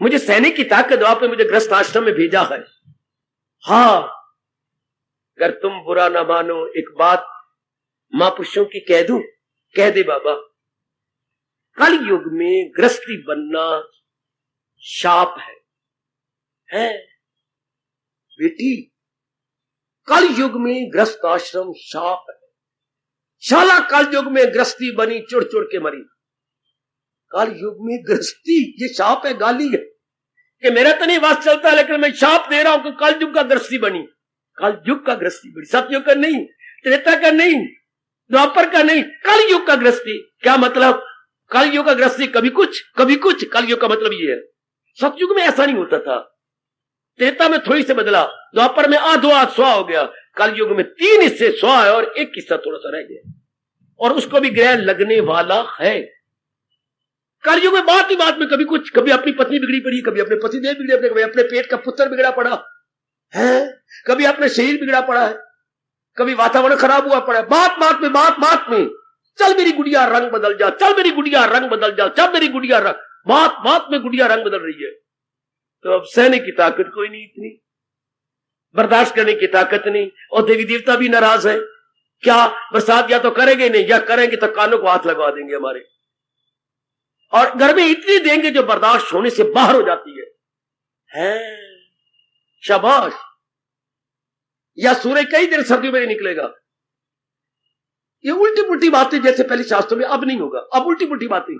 मुझे सहने की ताकत दो, आपने मुझे ग्रस्त आश्रम में भेजा है। हाँ, अगर तुम बुरा ना मानो, एक बात महापुरुषों की कह दूं, कह दे बाबा, कल युग में गृहस्थी बनना शाप है बेटी, कल युग में गृहस्थ आश्रम शाप है। शाला कल युग में गृहस्थी बनी चुड़ चुड़ के मरी, कल युग में गृहस्थी ये शाप है, गाली है कि मेरा तो नहीं वास चलता, लेकिन मैं शाप दे रहा हूं कि कल युग का गृहस्थी बनी, कल युग का गृहस्थी बनी, सतयुग का नहीं, त्रेता का नहीं, द्वापर का नहीं, कल युग का गृहस्थी। क्या मतलब? कल युग का गृहस्थी कभी कुछ कभी कुछ, कल युग का मतलब ये है। सतयुग में ऐसा नहीं होता था, त्रेता में थोड़ी से बदला, द्वापर में आधो आध स्वा हो गया, कल युग में 3 हिस्से स्वा है और 1 हिस्सा थोड़ा सा रह गया, और उसको भी ग्रह लगने वाला है। कल युग में बात ही बात में कभी कुछ, कभी अपनी पत्नी बिगड़ी पड़ी, कभी अपने पतिदेव बिगड़े पड़े, कभी अपने पेट का पुत्र बिगड़ा पड़ा है, कभी अपने शरीर बिगड़ा पड़ा है, कभी वातावरण खराब हुआ पड़ा है, बात बात में चल मेरी गुड़िया रंग बदल जा, चल मेरी गुड़िया रंग बदल जा, चल मेरी गुड़िया रंग, बात में गुड़िया रंग बदल रही है। तो अब सहने की ताकत कोई नहीं, इतनी बर्दाश्त करने की ताकत नहीं, और देवी देवता भी नाराज है। क्या बरसात या तो करेंगे नहीं, या करेंगे तो कानों को हाथ लगवा देंगे हमारे, और गर्मी इतनी देंगे जो बर्दाश्त होने से बाहर हो जाती है। शाबाश। या सूर्य कई देर सर्दियों में नहीं निकलेगा। ये उल्टी पुल्टी बातें जैसे पहले शास्त्रों में, अब नहीं होगा, अब उल्टी पुल्टी बातें,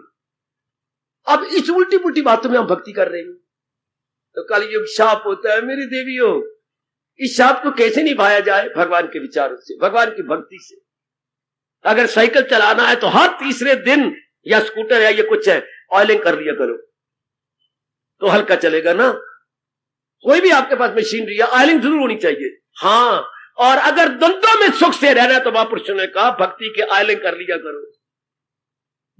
अब इस उल्टी पुल्टी बातों में हम भक्ति कर रहे हैं। तो कल युग शाप होता है मेरी देवियों, इस शाप को कैसे निभाया जाए? भगवान के विचारों से, भगवान की भक्ति से। अगर साइकिल चलाना है तो हर तीसरे दिन, या स्कूटर है या कुछ है, ऑयलिंग कर लिया करो तो हल्का चलेगा ना। कोई भी आपके पास मशीनरी है, ऑयलिंग जरूर होनी चाहिए। हाँ, और अगर द्वंद्वों में सुख से रहना तो महापुरुषों ने कहा भक्ति के ऑयलिंग कर लिया करो।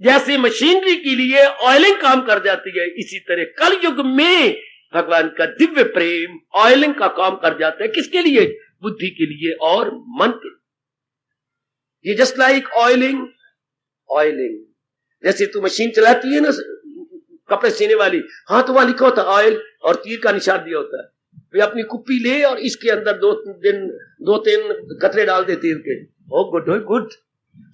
जैसे मशीनरी के लिए ऑयलिंग काम कर जाती है, इसी तरह कल युग में भगवान का दिव्य प्रेम ऑयलिंग का काम कर जाता है। किसके लिए? बुद्धि के लिए और मन के लिए। ये जस्ट लाइक ऑयलिंग, जैसे तू मशीन चलाती है ना कपड़े सीने वाली, हाँ, तो वहां लिखा होता है ऑयल और तीर का निशान दिया होता है। वे अपनी कुप्पी ले और इसके अंदर 2-3 कतरे डाल दे तीर के, ओ गुड,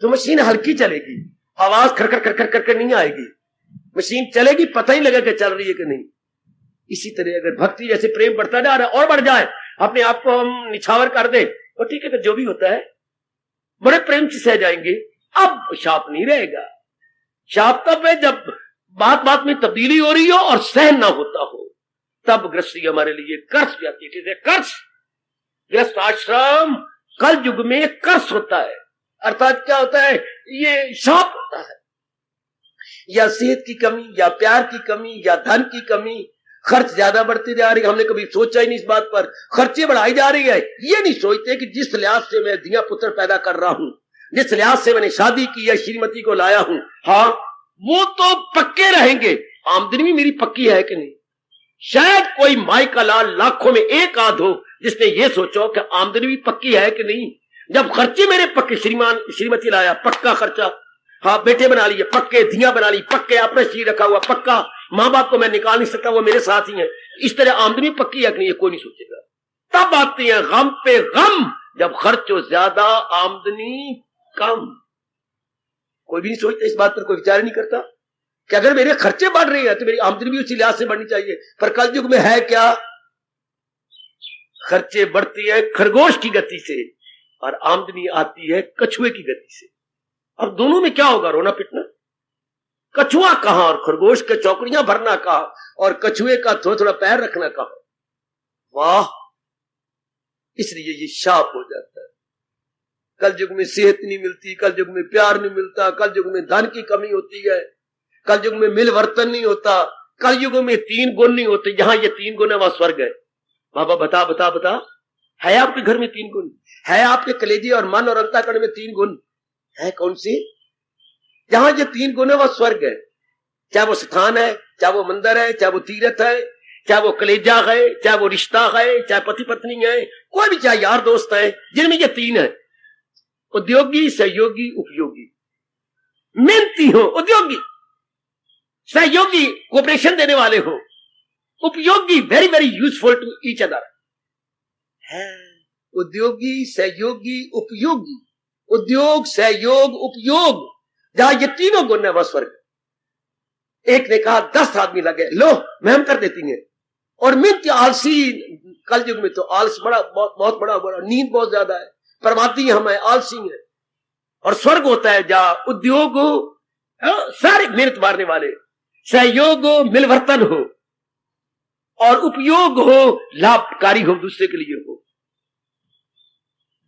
तो मशीन हल्की चलेगी, आवाज खर नहीं आएगी, मशीन चलेगी, पता ही लगेगा चल रही है कि नहीं। इसी तरह अगर भक्ति जैसे प्रेम बढ़ता जा रहा है और बढ़ जाए, अपने आप को हम निछावर कर दे तो ठीक है, जो भी होता है बड़े प्रेम से सह जाएंगे। अब शाप नहीं रहेगा। शाप तब है जब बात में तब्दीली हो रही हो और सहन ना होता हो, तब गृहस्थी हमारे लिए कर्ष जाती है। जैसे कर्ष, गृहस्थ आश्रम कल युग में कर्ष होता है। अर्थात क्या होता है? ये शाप होता है, या सेहत की कमी, या प्यार की कमी, या धन की कमी। खर्च ज्यादा बढ़ती जा रही है, हमने कभी सोचा ही नहीं इस बात पर, खर्चे बढ़ाई जा रही है। ये नहीं सोचते कि जिस लिहाज से मैं धिया पुत्र पैदा कर रहा हूं, जिस लिहाज से मैंने शादी की या श्रीमती को लाया हूं, हाँ वो तो पक्के रहेंगे। आमदनी भी मेरी पक्की है कि नहीं? शायद कोई माई का लाल लाखों में एक आध हो जिसने ये सोचो कि आमदनी भी पक्की है कि नहीं। जब खर्चे मेरे पक्के, श्रीमती लाया पक्का खर्चा, हाँ बेटे बना लिए पक्के, धिया बना ली पक्के, अपना शरीर रखा हुआ पक्का, माँ बाप को मैं निकाल नहीं सकता, वो मेरे साथ ही है। इस तरह आमदनी पक्की है कि नहीं, ये कोई नहीं सोचेगा। तब आती है गम पे गम, जब खर्च हो ज्यादा आमदनी कम। कोई भी नहीं सोचता इस बात पर, कोई विचार नहीं करता कि अगर मेरे खर्चे बढ़ रहे हैं तो मेरी आमदनी भी उसी लिहाज से बढ़नी चाहिए। पर कल युग में है क्या, खर्चे बढ़ती है खरगोश की गति से और आमदनी आती है कछुए की गति से। अब दोनों में क्या होगा, रोना पिटना? कछुआ कहां और खरगोश के चौकड़ियां भरना कहां और कछुए का थोड़ा थोड़ा पैर रखना कहां? वाह, इसलिए ये शाप हो जाता है। कल युग में सेहत नहीं मिलती, कल युग में प्यार नहीं मिलता, कल युग में धन की कमी होती है, कल युग में मिलवर्तन नहीं होता, कल युग में 3 गुण नहीं होते। जहां ये 3 गुण है वहां स्वर्ग है। बाबा बता बता बता, है आपके घर में 3 गुण? है आपके कलेजे और मन और अंतःकरण में 3 गुण है? कौन सी? जहां ये 3 गुण है वह स्वर्ग है। चाहे वो स्थान है, चाहे वो मंदिर है, चाहे वो तीर्थ है, चाहे वो कलेजा है, चाहे वो रिश्ता है, चाहे पति पत्नी है, कोई भी, चाहे यार दोस्त है, जिनमें ये 3 है, उद्योगी, सहयोगी, उपयोगी। मेहनती हो उद्योगी, सहयोगी कोऑपरेशन देने वाले हो, उपयोगी very very useful to each other है। उद्योगी, सहयोगी, उपयोगी, उद्योग, सहयोग, उपयोग, जहां ये तीनों गुण है वह स्वर्ग। एक ने कहा 10 आदमी लगे, लो मैं हम कर देती हैं। और मित आलसी, कल युग में तो आलस बड़ा, बहुत बड़ा, नींद बहुत ज्यादा है, प्रमादी हम है, आलसी है। और स्वर्ग होता है जहां उद्योग हो, सारे मेहनत मारने वाले, सहयोग हो, मिलवर्तन हो, और उपयोग हो, लाभकारी हो, दूसरे के लिए हो।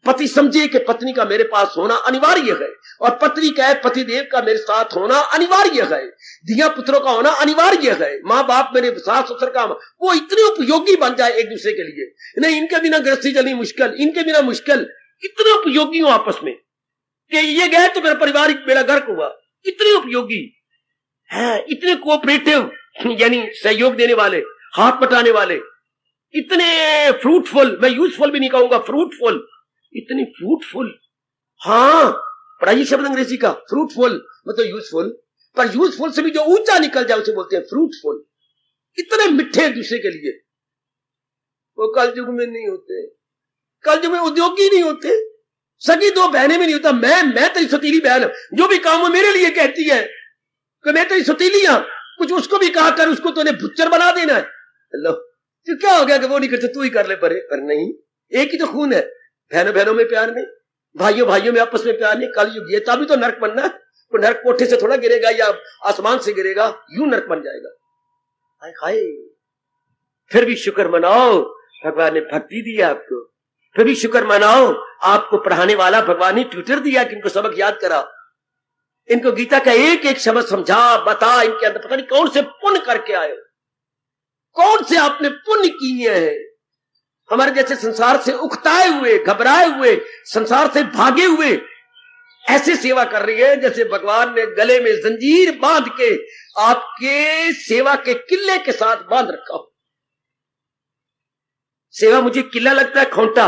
पति समझे कि पत्नी का मेरे पास होना अनिवार्य है, और पत्नी कहे पतिदेव का मेरे साथ होना अनिवार्य है, धिया पुत्रों का होना अनिवार्य है, माँ बाप मेरे सास ससुर का, वो इतने उपयोगी बन जाए एक दूसरे के लिए। नहीं, इनके बिना गृहस्थी चलनी मुश्किल, इनके बिना मुश्किल, इतने उपयोगी हो आपस में कि ये गए तो मेरा परिवार, मेरा घर हुआ। इतने उपयोगी है, इतने कोऑपरेटिव, यानी सहयोग देने वाले, हाथ बटाने वाले, इतने फ्रूटफुल, मैं यूजफुल भी नहीं कहूंगा, फ्रूटफुल, इतनी फ्रूटफुल। हाँ, पढ़ाइए शब्द अंग्रेजी का, फ्रूटफुल मतलब यूजफुल, पर यूजफुल से भी जो ऊंचा निकल जाए उसे बोलते हैं फ्रूटफुल। इतने मिठे दूसरे के लिए, वो कल युग में नहीं होते। कल युग में उद्योगी नहीं होते, सगी 2 बहनें में नहीं होता। मैं तेरी सतीली बहन, जो भी काम वो मेरे लिए कहती है कि मैं तेरी सतीली हूं, कुछ उसको भी कहा कर, उसको तो भुच्चर बना देना है। लो, तो क्या हो गया कि वो नहीं करते, तू ही कर ले। पर नहीं, एक ही तो खून है, बहनों बहनों में प्यार नहीं, भाइयों भाइयों में आपस में प्यार नहीं। कल युग ये, तभी तो नरक बनना है। तो नरक कोठे से थोड़ा गिरेगा या आसमान से गिरेगा, यूं नरक बन जाएगा। हाय हाय, फिर भी शुक्र मनाओ, भगवान ने भक्ति दी आपको। फिर भी शुक्र मनाओ, आपको पढ़ाने वाला भगवान ने ट्यूटर दिया कि इनको सबक याद करा, इनको गीता का एक एक शब्द समझा, बता, इनके अंदर पता नहीं कौन से पुण्य करके आए, कौन से आपने पुण्य किए हैं। हमारे जैसे संसार से उकताए हुए, घबराए हुए, संसार से भागे हुए ऐसे सेवा कर रही है जैसे भगवान ने गले में जंजीर बांध के आपके सेवा के किले के साथ बांध रखा हो। सेवा मुझे किला लगता है, खोंटा,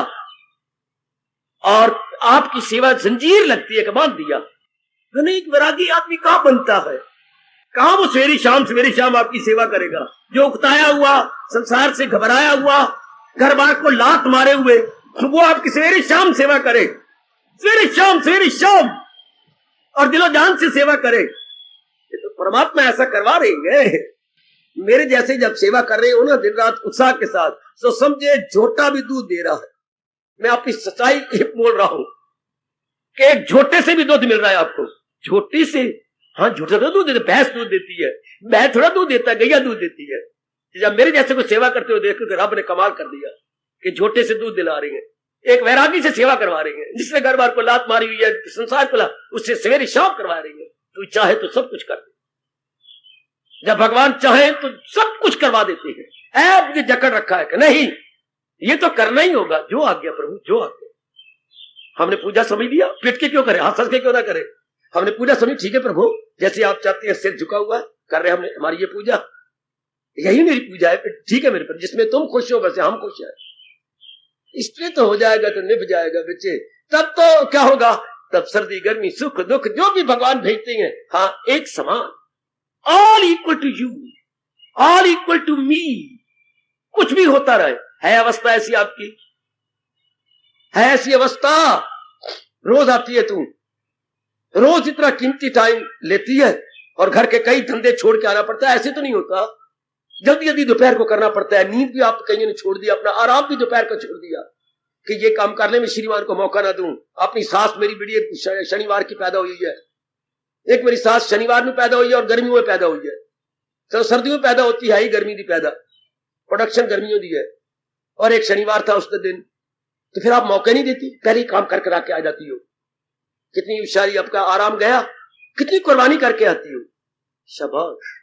और आपकी सेवा जंजीर लगती है कि बांध दिया। नहीं, एक वैरागी आदमी कहां बनता है, कहां वो सवेरे शाम आपकी सेवा करेगा। जो उकताया हुआ, संसार से घबराया हुआ, घर बार को लात मारे हुए, वो आपकी सवेरे शाम सेवा करे, सवेरे शाम, और दिलो जान से सेवा करे। ये तो परमात्मा ऐसा करवा रही है। मेरे जैसे जब सेवा कर रहे हो ना दिन रात उत्साह के साथ, तो समझे झोटा भी दूध दे रहा है। मैं आपकी सच्चाई बोल रहा हूं कि एक झोटे से भी दूध मिल रहा है आपको, झोटे से। हाँ, झोटा तो दूध देते, भैंस दूध देती है, भैंस थोड़ा दूध देता है, गैया दूध देती है। जब मेरे जैसे को सेवा करते हो देखो तो रब ने कमाल कर दिया कि झोटे से दूध दिला रही है। एक वैरागी से सेवा करवा रही है, जिसने घर बार को लात मारी हुई है, संसार को उससे सवेरे शाम करवा रही है। तू चाहे तो सब कुछ कर दे, जब भगवान चाहे तो सब कुछ करवा देते हैं। ऐ मुझे जकड़ रखा है कि नहीं, ये तो करना ही होगा, जो आज्ञा प्रभु, जो आज्ञा। हमने पूजा समझ लिया, पिट के क्यों करे, हाथ सच के क्यों ना करे। हमने पूजा समझी, ठीक है प्रभु, जैसे आप चाहते हैं, सिर झुका हुआ कर रहे, हमने हमारी ये पूजा, यही मेरी पूजा है, ठीक है मेरे पर, जिसमें तुम खुश हो वैसे हम खुश हैं। इसमें तो हो जाएगा तो निभ जाएगा बच्चे। तब तो क्या होगा, तब सर्दी गर्मी सुख दुख जो भी भगवान भेजते हैं, हाँ एक समान, all equal to you, all equal to me. कुछ भी होता रहे, है अवस्था ऐसी आपकी, है ऐसी अवस्था, रोज आती है तू, रोज इतना कीमती टाइम लेती है और घर के कई धंधे छोड़ के आना पड़ता है। ऐसे तो नहीं होता, जल्दी जल्दी दोपहर को करना पड़ता है। नींद भी आप कहीं ने छोड़ दिया, अपना आराम भी दोपहर को छोड़ दिया कि ये काम करने में श्रीमान को मौका ना दूं। अपनी सास मेरी बड़ी शनिवार की पैदा हुई है, एक मेरी सास शनिवार में पैदा हुई है और गर्मियों में पैदा हुई है। चलो सर्दियों में पैदा होती है ही, गर्मी दी पैदा, प्रोडक्शन गर्मियों दी है, और एक शनिवार था उसके दिन, तो फिर आप मौके नहीं देती, पहले ही काम कर कर आके आ जाती हो। कितनी होशियारी, आपका आराम गया, कितनी कुर्बानी करके आती हो, शाबाश।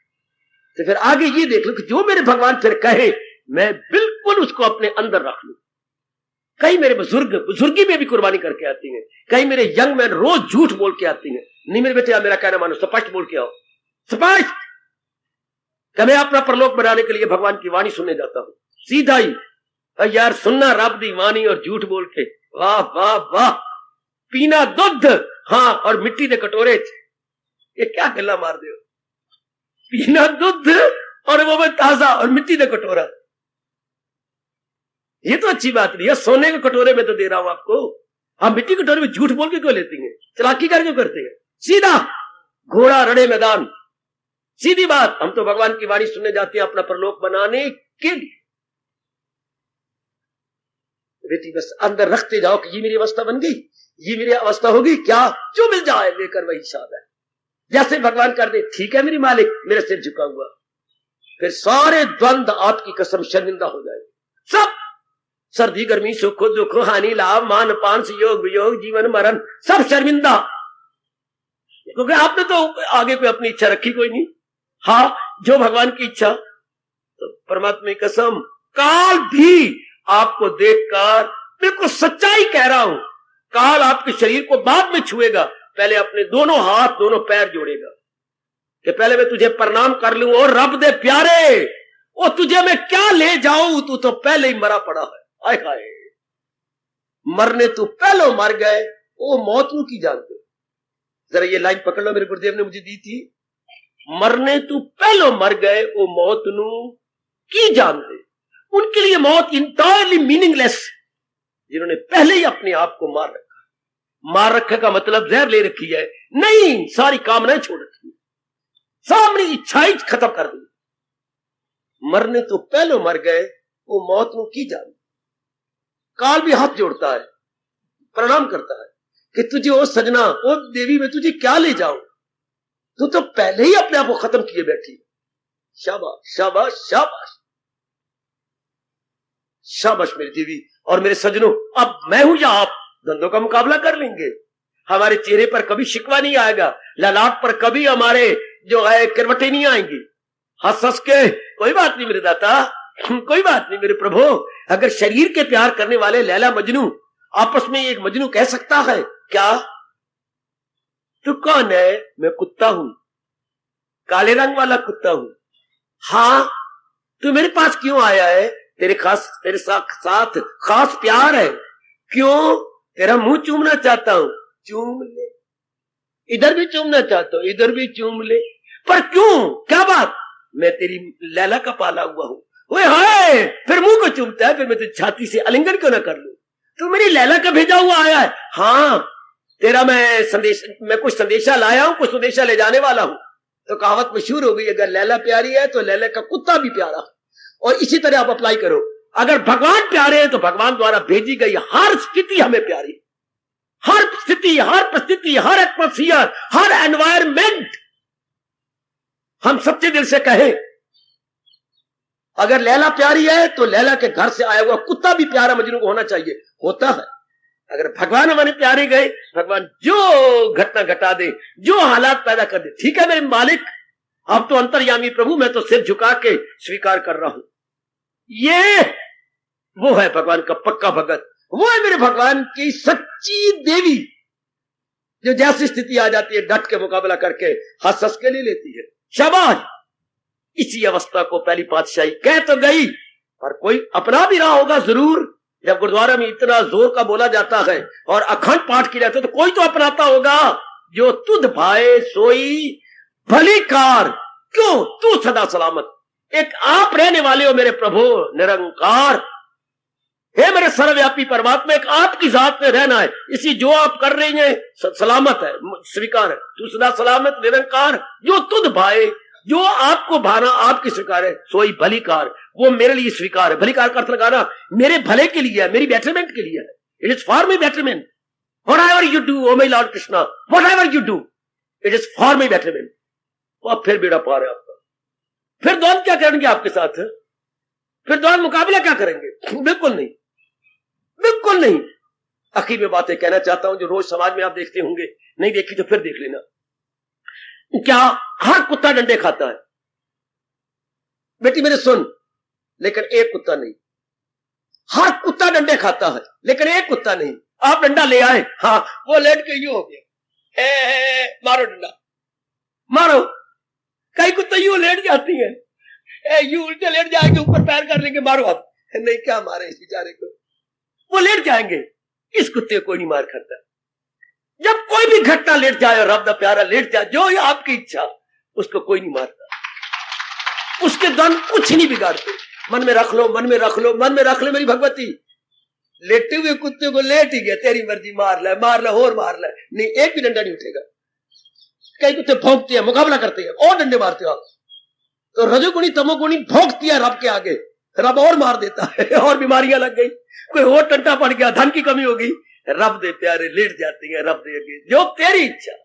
तो फिर आगे ये देख लो कि जो मेरे भगवान फिर कहे मैं बिल्कुल उसको अपने अंदर रख लूं। कई मेरे बुजुर्ग बुजुर्गी में भी कुर्बानी करके आती हैं, कई मेरे यंग मैन रोज झूठ बोल के आती हैं। नहीं मेरे बेटे, मेरा कहना मानो, स्पष्ट बोल के आओ, स्पष्ट। मैं अपना परलोक बनाने के लिए भगवान की वाणी सुनने जाता हूं, सीधा ही। यार सुनना रब दी वाणी और झूठ बोल के, वाह वाह वाह। पीना दुध, हाँ, और मिट्टी के कटोरे, ये क्या गल्ला मार दे। पीना दूध और वो में ताजा और मिट्टी का कटोरा, ये तो अच्छी बात नहीं है। सोने के कटोरे में तो दे रहा हूं आपको, हम मिट्टी के कटोरे में झूठ बोल के क्यों लेती हैं, चालाकी कर क्यों करते हैं। सीधा घोड़ा रड़े मैदान, सीधी बात। हम तो भगवान की वाणी सुनने जाते हैं अपना परलोक बनाने के लिए। बेटी बस अंदर रखते जाओ कि ये मेरी अवस्था बन गई, ये मेरी अवस्था होगी, क्या जो मिल जाए लेकर वही शाद है। जैसे भगवान कर दे, ठीक है मेरी मालिक, मेरे सिर झुका हुआ, फिर सारे द्वंद आपकी कसम शर्मिंदा हो जाएंगे। सब सर्दी गर्मी सुख दुख हानि लाभ मान पान योग वियोग जीवन मरण सब शर्मिंदा, क्योंकि आपने तो आगे कोई अपनी इच्छा रखी कोई नहीं। हाँ, जो भगवान की इच्छा, तो परमात्मा की कसम काल भी आपको देखकर, बिल्कुल सच्चाई कह रहा हूं, काल आपके शरीर को बाद में छुएगा, पहले अपने दोनों हाथ दोनों पैर जोड़ेगा कि पहले मैं तुझे प्रणाम कर लूं। और रब दे प्यारे, वो तुझे मैं क्या ले जाऊं, तू तो पहले ही मरा पड़ा है। आय हाय, मरने तू पहले मर गए, वो मौत नू की जानते। जरा ये लाइन पकड़ लो, मेरे गुरुदेव ने मुझे दी थी, मरने तू पहले मर गए, वो मौत नू की जानते। उनके लिए मौत इंटायरली मीनिंगलेस, जिन्होंने पहले ही अपने आप को मार रखा। मार रखे का मतलब जहर ले रखी है नहीं, सारी कामनाएं छोड़ रखी है, सामने इच्छाएं खत्म कर दी। मरने तो पहले मर गए, वो मौत नू की जान। काल भी हाथ जोड़ता है, प्रणाम करता है कि तुझे ओ सजना, ओ देवी, मैं तुझे क्या ले जाऊं, तू तो पहले ही अपने आप को खत्म किए बैठी। शाबाश शाबाश शाबाश शाबाश मेरी देवी और मेरे सजनों, अब मैं हूं या आप, धंधों का मुकाबला कर लेंगे। हमारे चेहरे पर कभी शिकवा नहीं आएगा, ललाट पर कभी हमारे जो है करवटें नहीं आएंगी। हंस हंस के, कोई बात नहीं मेरे दाता, कोई बात नहीं मेरे प्रभु। अगर शरीर के प्यार करने वाले लैला मजनू आपस में एक मजनू कह सकता है क्या, तू कौन है, मैं कुत्ता हूं, काले रंग वाला कुत्ता हूं। हाँ, तू मेरे पास क्यों आया है, तेरे साथ खास प्यार है, क्यों, तेरा मुंह चूमना चाहता हूं, चूम ले, इधर भी चूमना चाहता हूं, इधर भी चूम ले, पर क्यों, क्या बात, मैं तेरी लैला का पाला हुआ हूं। ओए हाय, फिर मुंह को चूमता है, फिर मैं तुझे छाती से आलिंगन क्यों ना कर लूं, तू मेरी लैला का भेजा हुआ आया है। हाँ, तेरा मैं कुछ संदेशा लाया हूं, कुछ संदेशा ले जाने वाला हूं। तो कहावत मशहूर हो गई, अगर लैला प्यारी है तो लैला का कुत्ता भी प्यारा। और इसी तरह आप अप्लाई करो, अगर भगवान प्यारे हैं तो भगवान द्वारा भेजी गई हर स्थिति हमें प्यारी, हर स्थिति, हर परिस्थिति, हर एटमॉस्फियर, हर एनवायरमेंट हम सच्चे दिल से कहें, अगर लैला प्यारी है तो लैला के घर से आया हुआ कुत्ता भी प्यारा मजनू को होना चाहिए, होता है। अगर भगवान हमारे प्यारे गए, भगवान जो घटना घटा दे, जो हालात पैदा कर दे, ठीक है मेरे मालिक, अब तो अंतर्यामी प्रभु, मैं तो सिर झुका के स्वीकार कर रहा हूं। ये वो है भगवान का पक्का भगत, वो है मेरे भगवान की सच्ची देवी, जो जैसी स्थिति आ जाती है डट के मुकाबला करके हंस हंस के ले लेती है। शाबाश, इसी अवस्था को पहली पातशाही कह तो गई, पर कोई अपना भी रहा होगा जरूर। जब गुरुद्वारा में इतना जोर का बोला जाता है और अखंड पाठ किया जाता है तो कोई तो अपनाता होगा। जो तुध भाए सोई भली कार, क्यों तू सदा सलामत, एक आप रहने वाले हो मेरे प्रभु निरंकार। हे मेरे सर्वव्यापी परमात्मा, एक आपकी जात में रहना है, इसी जो आप कर रही हैं सलामत है, स्वीकार है, तू सदा सलामत निरंकार। जो तुध भाए, जो आपको भाना आपकी स्वीकार है, सोई भली कार, वो मेरे लिए स्वीकार है। भली कार का अर्थ लगाना मेरे भले के लिए है, मेरी बेटरमेंट के लिए है। It is for my betterment, whatever you do oh my Lord Krishna, whatever you do it is for my betterment. अब फिर बेड़ा पार है आपका। फिर द्वंद क्या करेंगे आपके साथ? फिर द्वंद मुकाबला क्या करेंगे? बिल्कुल नहीं, बिल्कुल नहीं। आखिर में बातें कहना चाहता हूं जो रोज समाज में आप देखते होंगे, नहीं देखी तो फिर देख लेना। क्या हर कुत्ता डंडे खाता है? बेटी मेरे सुन, लेकिन एक कुत्ता नहीं। हर कुत्ता डंडे खाता है लेकिन एक कुत्ता नहीं। आप डंडा ले आए, हाँ, वो लेट के यूं हो गया, मारो डंडा मारो। कई कुत्ते यूं लेट जाती हैं, यूं उल्टे लेट जाएंगे, ऊपर पैर कर लेंगे, मारो आप। नहीं, क्या मारे इस बेचारे को, वो लेट जाएंगे। इस कुत्ते को कोई नहीं मार खाता। जब कोई भी घटना लेट जाए, रब दा प्यारा लेट जाए, जो आपकी इच्छा, उसको कोई नहीं मारता। उसके दम कुछ नहीं बिगाड़ते। मन में रख लो, मन में रख लो, मन में रख लो मेरी भगवती, लेटे हुए कुत्ते को लेट ही गया, तेरी मर्जी, मार ले और मार ले, नहीं एक भी डंडा नहीं उठेगा। कई कुत्ते भौंकते हैं, मुकाबला करते हैं, और डंडे मारते हो आप। तो रजोगुणी तमोगुणी भौंकती है रब के आगे, रब और मार देता है, और बीमारियां लग गई, कोई और टंटा पड़ गया, धन की कमी होगी, रब दे प्यारे लेट जाती है, रब दे जो तेरी इच्छा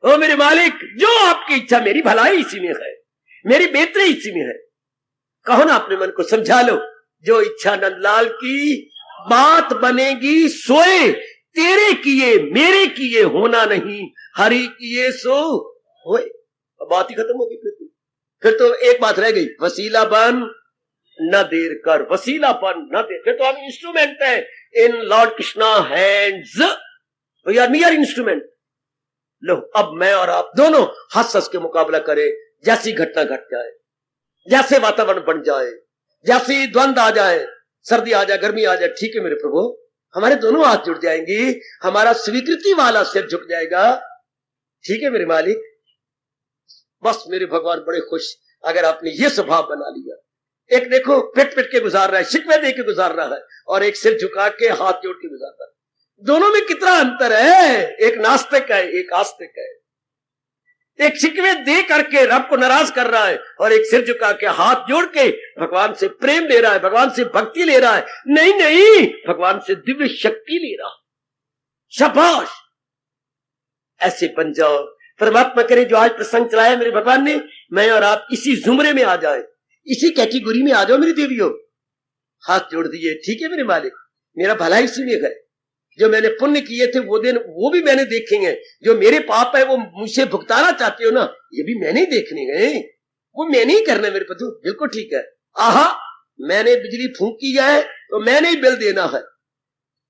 ओ मेरे मालिक, जो आपकी इच्छा, मेरी भलाई इसी में है, मेरी बेहतरी इसी में है। कहो ना अपने मन को समझा लो, जो इच्छा नंदलाल की बात बनेगी सोए, तेरे किए मेरे किए होना नहीं, हरि किए सो होए। बात ही खत्म होगी। फिर तो एक बात रह गई, वसीला बन न देर कर, वसीला बन न देर। फिर तो हम इंस्ट्रूमेंट है in Lord Krishna hands, we are near instrument. लो, अब मैं और आप दोनों हंस हंस के मुकाबला करें, जैसी घटना घट जाए, जैसे वातावरण बन जाए, जैसी द्वंद आ जाए, सर्दी आ जाए, गर्मी आ जाए, ठीक है मेरे प्रभु, हमारे दोनों हाथ जुड़ जाएंगी, हमारा स्वीकृति वाला सिर झुक जाएगा। ठीक है मेरे मालिक, बस मेरे भगवान बड़े खुश अगर आपने ये स्वभाव बना लिया। एक देखो पिट पिट के गुजार रहा है, शिकवे दे के गुजार रहा है, और एक सिर झुका के हाथ जोड़ के गुजार रहा है। दोनों में कितना अंतर है, एक नास्तिक है, एक आस्तिक है। एक शिकवे दे करके रब को नाराज कर रहा है, और एक सिर झुका के हाथ जोड़ के भगवान से प्रेम ले रहा है, भगवान से भक्ति ले रहा है। नहीं नहीं, भगवान से दिव्य शक्ति ले रहा। शाबाश, ऐसे बन जाओ। परमात्मा करे जो आज प्रसंग चलाया मेरे भगवान ने, मैं और आप इसी जुमरे में आ जाए, इसी कैटेगरी में आ जाओ मेरी देवियों। हाथ जोड़ दिए, ठीक है मेरे मालिक, मेरा भला इसी में है। जो मैंने पुण्य किए थे वो दिन वो भी मैंने देखे हैं, जो मेरे पाप है वो मुझसे भुगताना चाहते हो ना, ये भी मैंने ही देखने गए, वो मैंने ही करना है मेरे पति। बिल्कुल ठीक है, आहा, मैंने बिजली फूंकी है तो मैंने ही बिल देना है।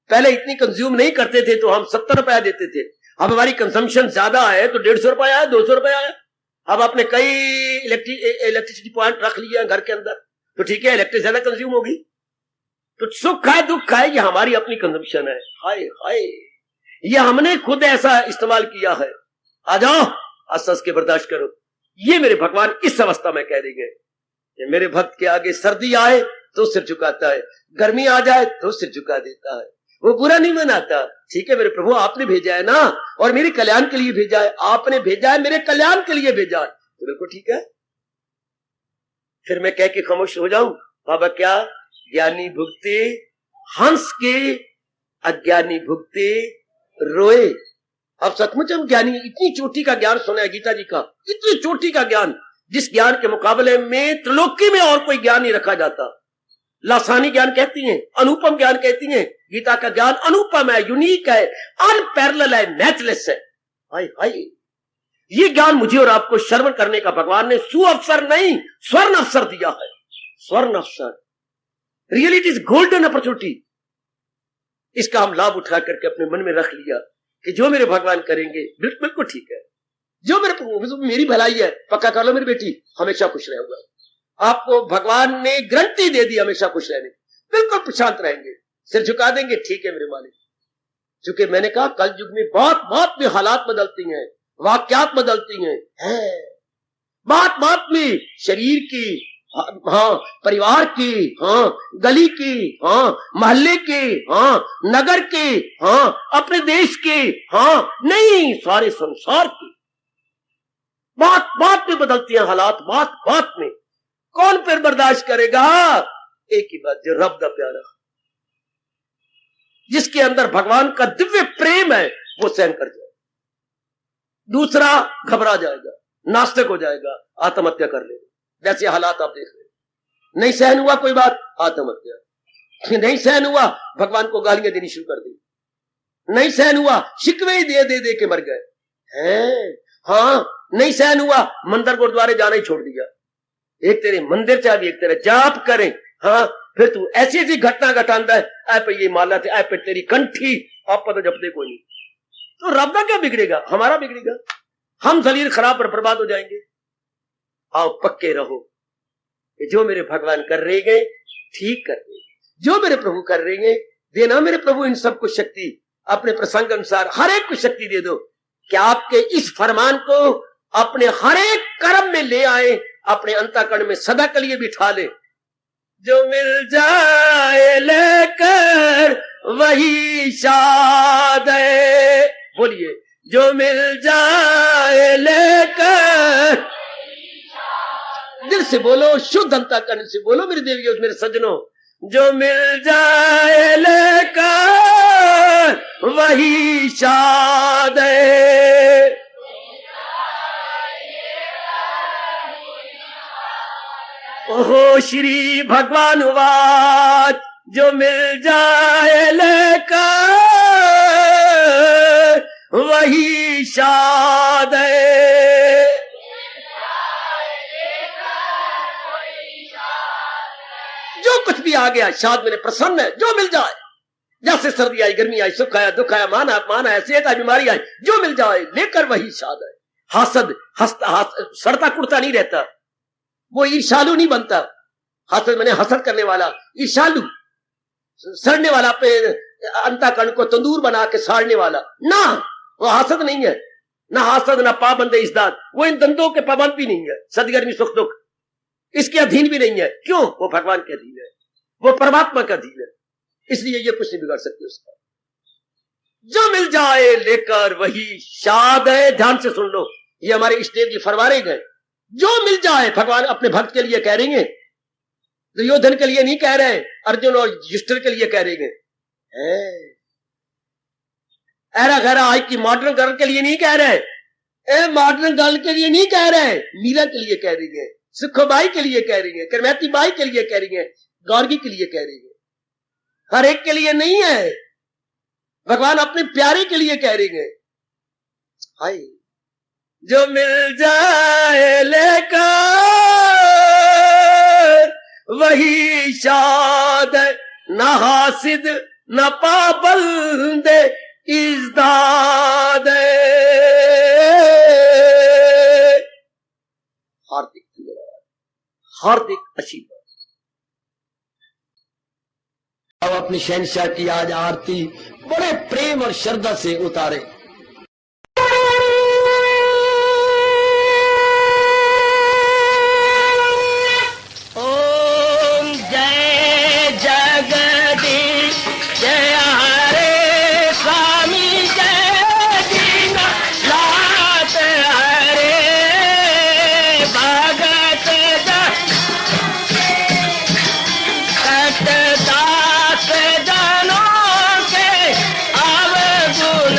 पहले इतनी कंज्यूम नहीं करते थे तो हम 70 रुपया देते थे, अब हमारी कंजम्पशन ज्यादा है तो 150 रुपया है, 200 रुपया है। अब आपने कई इलेक्ट्रिसिटी पॉइंट रख लिया घर के अंदर, तो ठीक है, इलेक्ट्रिक ज्यादा कंज्यूम होगी। तो सुख है दुख है, ये हमारी अपनी कंजम्पशन है। हाय हाय, ये हमने खुद ऐसा इस्तेमाल किया है। आ जाओ, हंस के बर्दाश्त करो। ये मेरे भगवान इस अवस्था में कह देंगे कि मेरे भक्त के आगे सर्दी आए तो सिर झुकाता है, गर्मी आ जाए तो सिर झुका देता है, वो बुरा नहीं मनाता। ठीक है मेरे प्रभु, आपने भेजा है ना, और मेरे कल्याण के लिए भेजा है, आपने भेजा है मेरे कल्याण के लिए भेजा है, तो बिल्कुल ठीक है। फिर मैं कह के खामोश हो जाऊं? बाबा क्या ज्ञानी भुगते हंस के, अज्ञानी भुगते रोए। अब सचमुच हम ज्ञानी, इतनी चोटी का ज्ञान सुना है गीता जी का, इतनी चोटी का ज्ञान जिस ज्ञान के मुकाबले में त्रिलोकी में और कोई ज्ञान नहीं रखा जाता। लासानी ज्ञान कहती हैं, अनुपम ज्ञान कहती हैं। गीता का ज्ञान अनुपम है, यूनिक है, अनपैरेलल है, मैचलेस है। हाय हाय, ये ज्ञान मुझे और आपको श्रवण करने का भगवान ने सुअवसर नहीं, स्वर्ण अवसर दिया है। स्वर्ण अवसर, really it is golden opportunity. इसका हम लाभ उठा करके अपने मन में रख लिया कि जो मेरे भगवान करेंगे बिल्कुल ठीक है, जो मेरी भलाई है, पक्का कर लो मेरी बेटी, हमेशा खुश रहूंगा। आपको भगवान ने गारंटी दे दी हमेशा खुश रहने, बिल्कुल प्रशांत रहेंगे, सिर झुका देंगे, ठीक है मेरे मालिक। क्योंकि मैंने कहा कल युग में बात में हालात बदलती हैं, वाक्यात बदलती हैं, बात में शरीर की, हाँ परिवार की, हाँ गली की, हाँ मोहल्ले की, हाँ नगर की, हाँ अपने देश की, हाँ नहीं सारे संसार की। बात में बदलती हैं हालात, बात में। कौन फिर बर्दाश्त करेगा? एक ही बात, जो रब दा प्यारा, जिसके अंदर भगवान का दिव्य प्रेम है, वो सहन कर जाए। दूसरा घबरा जाएगा, नास्तिक हो जाएगा, आत्महत्या कर लेगा। जैसे हालात आप देख रहे, नहीं सहन हुआ कोई बात, आत्महत्या। नहीं सहन हुआ, भगवान को गालियां देनी शुरू कर दी। नहीं सहन हुआ, शिकवे ही दे के मर गए हैं। हाँ नहीं सहन हुआ, मंदिर गुरुद्वारे जाना ही छोड़ दिया। एक तेरे मंदिर चाहिए, एक तेरे जाप करें, हाँ फिर तू ऐसी ऐसी घटना घटांदा है, ऐ पे ये माला थे, ऐ पे तेरी कंठी, आप तो जपते कोई नहीं। तो रब का क्या बिगड़ेगा? हमारा बिगड़ेगा, हम जलील खराब और बर्बाद हो जाएंगे। आओ पक्के रहो कि जो मेरे भगवान कर रहे हैं ठीक कर रहे, जो मेरे प्रभु कर रहे हैं देना। मेरे प्रभु इन सबको शक्ति अपने प्रसंग अनुसार हर एक को शक्ति दे दो कि आपके इस फरमान को अपने हर एक कर्म में ले आए, अपने अंतःकरण में सदा के लिए बिठा ले। जो मिल जाए लेकर वही शाद है, बोलिए जो मिल जाए लेकर, दिल से बोलो, शुद्ध अंतःकरण से बोलो मेरे देवियों मेरे सज्जनों, जो मिल जाए लेकर वही शाद है। ओहो श्री भगवान वाच, जो मिल जाए लेकर वही शाद है। जो कुछ भी आ गया शाद मेरे प्रसन्न है, जो मिल जाए, जैसे सर्दी आई, गर्मी आई, सुख आया, दुख आया, मान आया, सेहत आई, बीमारी आई, जो मिल जाए लेकर वही शाद है। हासद सड़ता कुड़ता नहीं रहता, वो ईर्षालु नहीं बनता। हासद मैंने हसद करने वाला, ईर्षालु सड़ने वाला, पे अंतःकरण को तंदूर बना के साड़ने वाला ना, वो हासद नहीं है। ना हासद ना पाबंद इस दात, वो इन दंदों के पाबंद भी नहीं है। सदगर्मी सुख दुख इसके अधीन भी नहीं है। क्यों? वो भगवान के अधीन है, वो परमात्मा का अधीन है, इसलिए ये कुछ नहीं बिगाड़ सकते उसका। जो मिल जाए लेकर वही शाद है। ध्यान से सुन लो, ये हमारे इष्टदेव जी फरमाने गए, जो मिल जाए। भगवान अपने भक्त के लिए कह रहे हैं, दुर्योधन के लिए नहीं कह रहे, अर्जुन और युधिष्ठिर के लिए कह रहे हैं। ऐरा गैरा आज की मॉडर्न गर्ल के लिए नहीं कह रहे, मॉडर्न गर्ल के लिए नहीं कह रहे, मीरा के लिए कह रही है, सुखबाई के लिए कह रही है, करमैती बाई के लिए कह रही है, गौरगी के लिए कह रही है। हर एक के लिए नहीं है, भगवान अपने प्यारे के लिए कह रही है। हाय, जो मिल जाए लेकर वही शाद, न हासिद न पाबंद इज़्दाद। हार्दिक धन्यवाद, हार्दिक आशीर्वाद। अब अपनी शहंशाह की आज आरती बड़े प्रेम और श्रद्धा से उतारे। दास जनों के अब गुण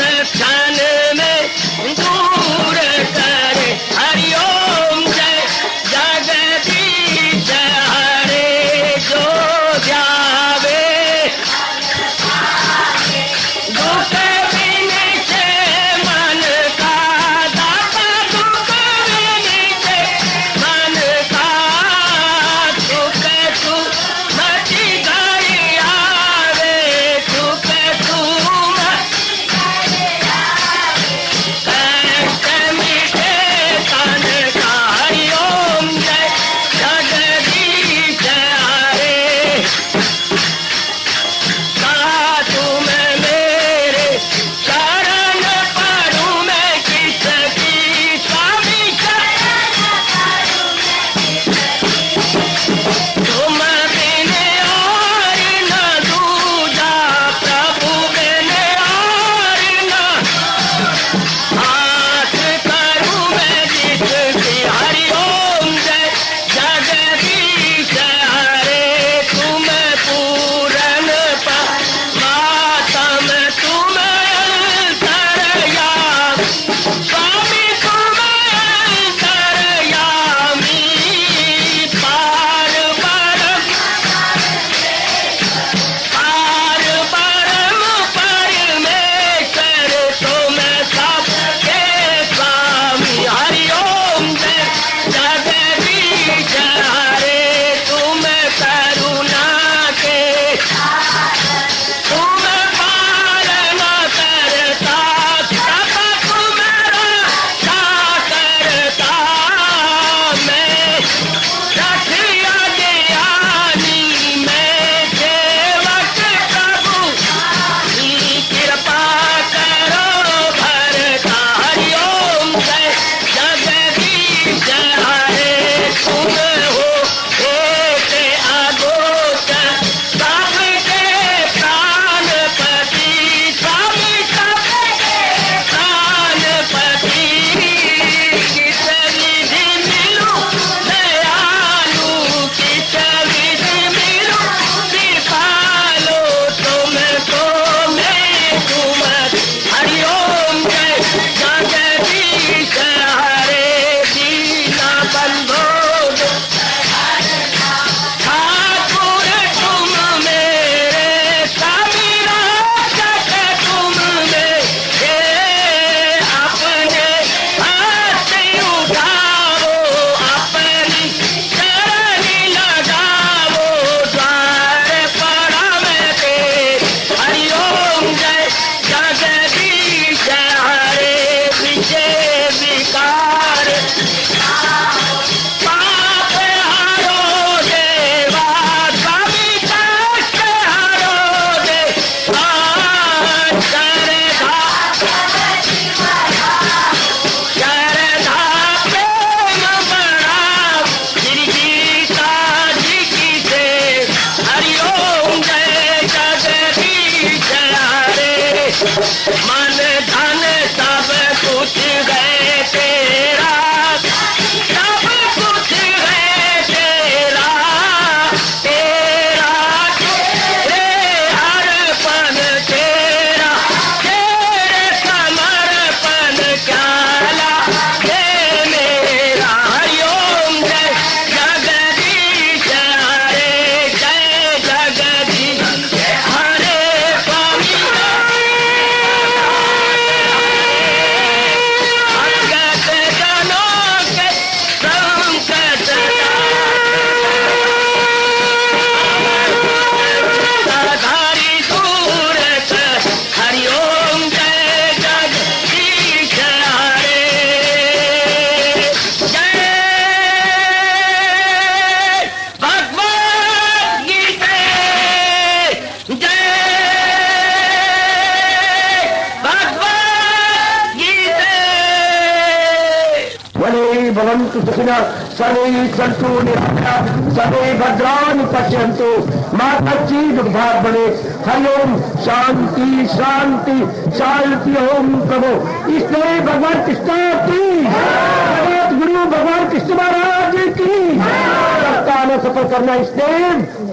भवन्तु सुखिनः सर्वे सन्तु निरामयाः सर्वे भद्राणि पश्यन्तु मा कश्चित् दुःखभाग् भवेत्। हरि ओम शांति शांति शांति। ओम प्रभु इसलिए भगवान कृष्ण की जगत गुरु भगवान कृष्ण महाराज की सत्ता में सफल करना इसलिए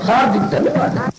हार्दिक धन्यवाद।